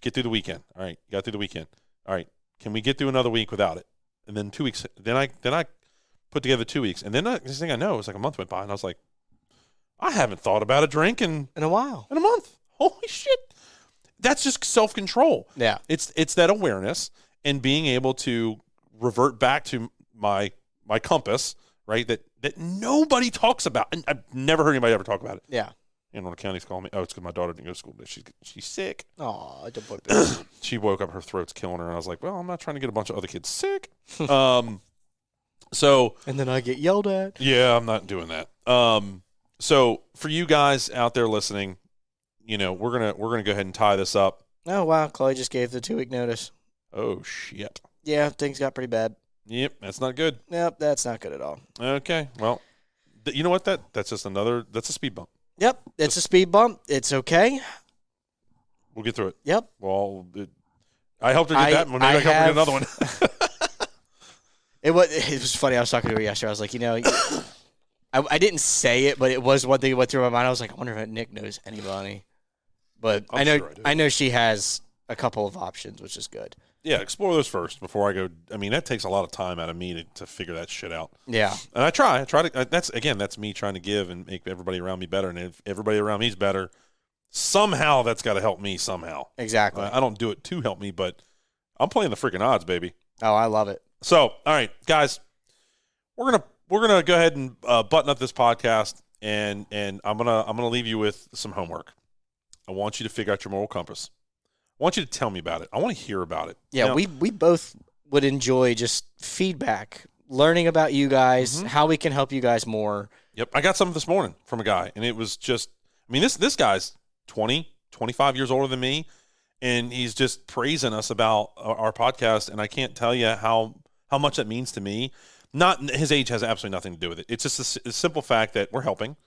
S1: Get through the weekend. All right, you got through the weekend. All right, can we get through another week without it? And then 2 weeks. Then I put together 2 weeks. And then this thing I know, it's like a month went by, and I was like, I haven't thought about a drink in
S2: a while.
S1: In a month. Holy shit. That's just self-control.
S2: Yeah.
S1: It's that awareness and being able to revert back to my compass, right? That nobody talks about. And I've never heard anybody ever talk about it.
S2: Yeah.
S1: And when the county's calling me, it's because my daughter didn't go to school today. She's sick.
S2: Oh, I don't put it.
S1: She woke up, her throat's killing her, and I was like, well, I'm not trying to get a bunch of other kids sick. So.
S2: And then I get yelled at.
S1: Yeah, I'm not doing that. So for you guys out there listening, we're gonna go ahead and tie this up.
S2: Oh wow, Chloe just gave the 2-week notice.
S1: Oh shit.
S2: Yeah, things got pretty bad.
S1: Yep, that's not good.
S2: Yep, that's not good at all.
S1: Okay, well, you know what? That's a speed bump.
S2: Yep, it's a speed bump. It's okay.
S1: We'll get through it.
S2: Yep.
S1: Well, I helped her get that one. Maybe I helped her get another one.
S2: It was funny. I was talking to her yesterday. I was like, I didn't say it, but it was one thing that went through my mind. I was like, I wonder if Nick knows anybody. But I know she has a couple of options, which is good.
S1: Yeah, explore those first before I go. I mean, that takes a lot of time out of me to figure that shit out.
S2: Yeah.
S1: And I try to. That's me trying to give and make everybody around me better. And if everybody around me is better, somehow that's got to help me somehow.
S2: Exactly.
S1: I don't do it to help me, but I'm playing the freaking odds, baby.
S2: Oh, I love it.
S1: So, all right, guys, we're gonna go ahead and button up this podcast, and I'm gonna leave you with some homework. I want you to figure out your moral compass. I want you to tell me about it. I want to hear about it.
S2: Yeah,
S1: now,
S2: we both would enjoy just feedback, learning about you guys, how we can help you guys more.
S1: Yep, I got something this morning from a guy, and it was just, I mean, this guy's 20, 25 years older than me, and he's just praising us about our podcast, and I can't tell you how much that means to me. Not his age has absolutely nothing to do with it. It's just a simple fact that we're helping,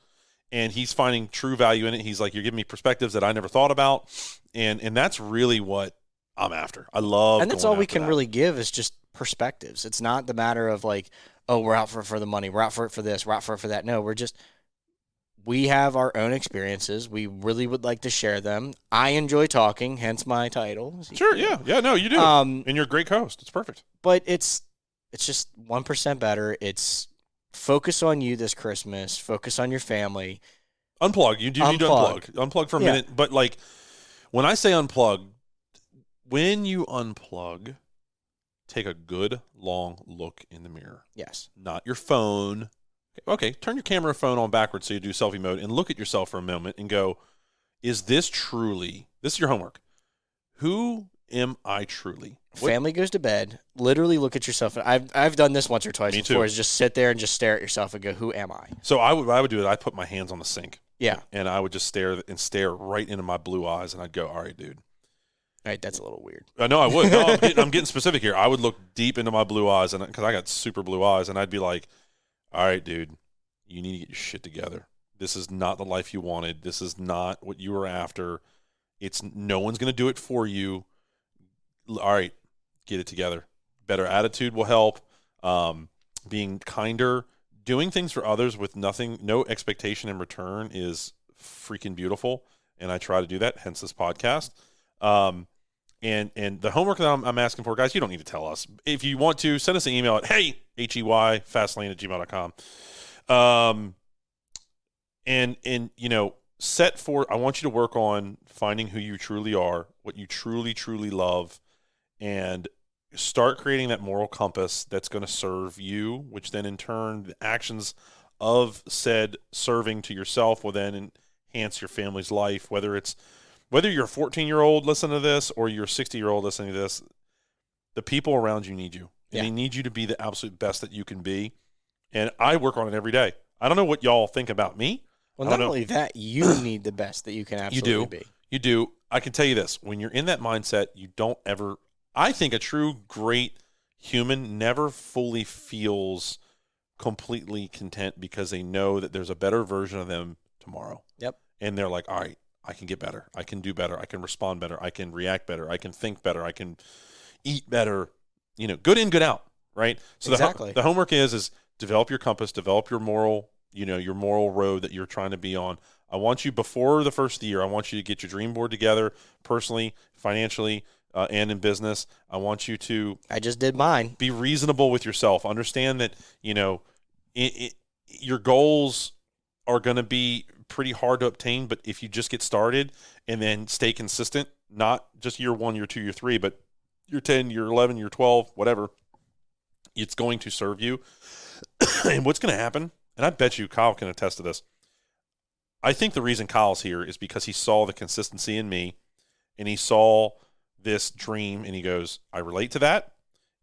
S1: and he's finding true value in it. He's like, you're giving me perspectives that I never thought about, and that's really what I'm after. I love,
S2: and that's all we can really give is just perspectives. It's not the matter of like, oh, we're out for the money, we're out for it for this, we're out for it for that. No, we have our own experiences. We really would like to share them. I enjoy talking, hence my title.
S1: Sure, yeah. No, you do. And you're a great host. It's perfect.
S2: But it's just 1% better. It's focus on you this Christmas. Focus on your family.
S1: Unplug. You do need to unplug. Unplug for a minute. But like when I say unplug, when you unplug, take a good long look in the mirror.
S2: Yes.
S1: Not your phone. Okay, turn your camera phone on backwards so you do selfie mode and look at yourself for a moment and go, is this is your homework. Who am I truly?
S2: Family goes to bed. Literally look at yourself. I've done this once or twice before. Is just sit there and just stare at yourself and go, who am I?
S1: So I would do it. I'd put my hands on the sink.
S2: Yeah.
S1: And I would just stare right into my blue eyes, and I'd go, all right, dude.
S2: All right, that's a little weird.
S1: No, I would. No, I'm getting specific here. I would look deep into my blue eyes, and because I got super blue eyes, and I'd be like, all right, dude, you need to get your shit together. This is not the life you wanted. This is not what you were after. No one's going to do it for you. All right, get it together. Better attitude will help. Being kinder, doing things for others with no expectation in return is freaking beautiful. And I try to do that, hence this podcast. And the homework that I'm asking for, guys, you don't need to tell us. If you want to, send us an email at fastlane@gmail.com. And I want you to work on finding who you truly are, what you truly, truly love, and start creating that moral compass that's going to serve you, which then in turn, the actions of said serving to yourself will then enhance your family's life, whether you're a 14-year-old listening to this or you're a 60-year-old listening to this. The people around you need you, and they need you to be the absolute best that you can be. And I work on it every day. I don't know what y'all think about me.
S2: Well, not only that, you need the best that you can absolutely be.
S1: You do. I can tell you this. When you're in that mindset, you don't ever – I think a true great human never fully feels completely content because they know that there's a better version of them tomorrow.
S2: Yep.
S1: And they're like, all right, I can get better. I can do better. I can respond better. I can react better. I can think better. I can eat better. Good in, good out, right? So
S2: exactly.
S1: The homework is develop your compass, develop your moral road that you're trying to be on. I want you, before the first of the year, I want you to get your dream board together personally, financially, and in business. I want you to
S2: I just did mine.
S1: Be reasonable with yourself. Understand that, your goals are going to be pretty hard to obtain, but if you just get started and then stay consistent, not just year 1, year 2, year 3, but year 10, year 11, year 12, whatever, it's going to serve you. And what's going to happen, and I bet you Kyle can attest to this, I think the reason Kyle's here is because he saw the consistency in me, and he saw this dream, and he goes, I relate to that.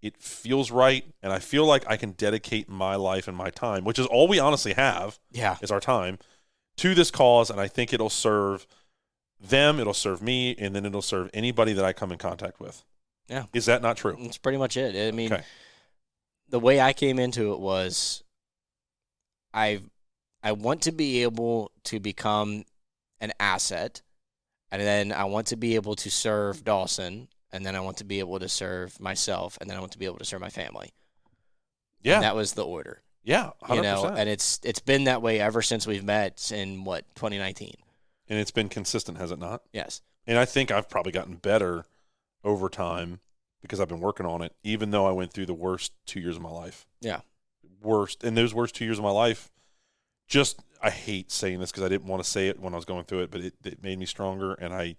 S1: It feels right, and I feel like I can dedicate my life and my time, which is all we honestly have, is our time, to this cause, and I think it'll serve them, it'll serve me, and then it'll serve anybody that I come in contact with.
S2: Yeah.
S1: Is that not true?
S2: That's pretty much it. I mean, The way I came into it was I want to be able to become an asset, and then I want to be able to serve Dawson, and then I want to be able to serve myself, and then I want to be able to serve my family. Yeah. And that was the order.
S1: Yeah, 100%.
S2: And it's been that way ever since we've met in, 2019.
S1: And it's been consistent, has it not?
S2: Yes.
S1: And I think I've probably gotten better over time because I've been working on it, even though I went through the worst 2 years of my life.
S2: Yeah.
S1: Worst. And those worst 2 years of my life, I hate saying this because I didn't want to say it when I was going through it, but it made me stronger, and I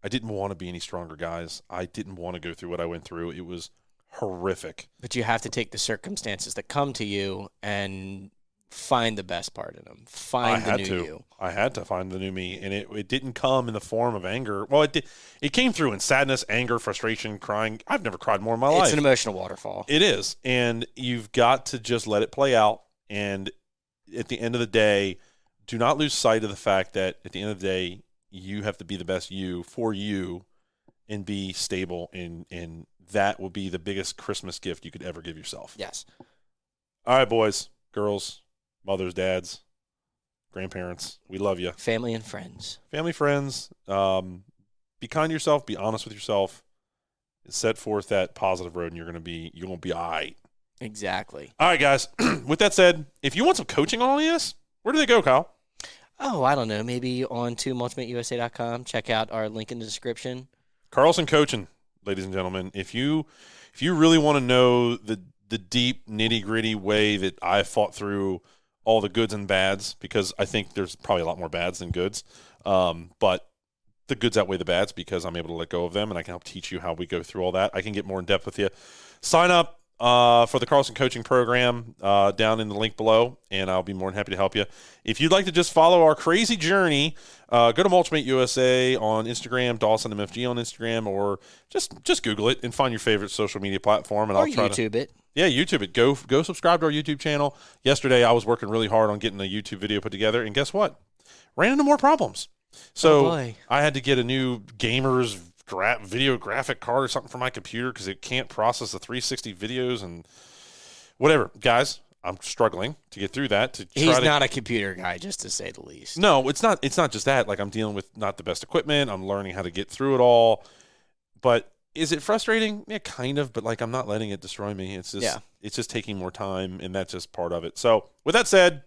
S1: didn't want to be any stronger, guys. I didn't want to go through what I went through. It was horrific.
S2: But you have to take the circumstances that come to you and find the best part in them. Find the new you.
S1: I had to find the new me, and it didn't come in the form of anger. Well, it came through in sadness, anger, frustration, crying. I've never cried more in my life.
S2: It's an emotional waterfall.
S1: It is, and you've got to just let it play out, and at the end of the day, do not lose sight of the fact that at the end of the day, you have to be the best you for you and be stable, and that will be the biggest Christmas gift you could ever give yourself.
S2: Yes.
S1: All right, boys, girls, mothers, dads, grandparents, we love you.
S2: Family and friends.
S1: Family, friends, be kind to yourself, be honest with yourself, set forth that positive road, and you're going to be all right.
S2: Exactly.
S1: All right, guys. With that said, if you want some coaching on all of this, where do they go, Kyle?
S2: Oh, I don't know. Maybe on to mulchmateusa.com. Check out our link in the description.
S1: Carlson Coaching, ladies and gentlemen. If you really want to know the deep, nitty-gritty way that I fought through all the goods and bads, because I think there's probably a lot more bads than goods, but the goods outweigh the bads because I'm able to let go of them, and I can help teach you how we go through all that. I can get more in depth with you. Sign up for the Carlson Coaching Program down in the link below, and I'll be more than happy to help you. If you'd like to just follow our crazy journey, go to Mulchmate USA on Instagram, Dawson MFG on Instagram, or just Google it and find your favorite social media platform. And
S2: Or
S1: I'll try
S2: YouTube it.
S1: Yeah, YouTube it. Go subscribe to our YouTube channel. Yesterday, I was working really hard on getting a YouTube video put together, and guess what? Ran into more problems. So I had to get a new gamer's video graphic card or something for my computer because it can't process the 360 videos and whatever. Guys, I'm struggling to get through that.
S2: He's not a computer guy, just to say the least.
S1: No, it's not just that. Like, I'm dealing with not the best equipment. I'm learning how to get through it all. But is it frustrating? Yeah, kind of. But, like, I'm not letting it destroy me. It's just taking more time, and that's just part of it. So, with that said,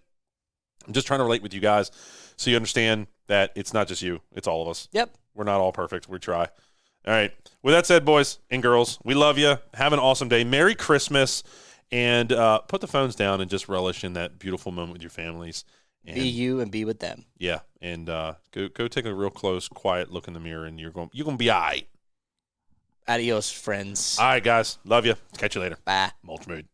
S1: I'm just trying to relate with you guys so you understand that it's not just you. It's all of us.
S2: Yep.
S1: We're not all perfect. We try. All right. With that said, boys and girls, we love you. Have an awesome day. Merry Christmas. And put the phones down and just relish in that beautiful moment with your families. And,
S2: be you and be with them.
S1: Yeah. And go take a real close, quiet look in the mirror, and you're going to be all right.
S2: Adios, friends.
S1: All right, guys. Love you. Catch you later.
S2: Bye.
S1: Mulch Mood.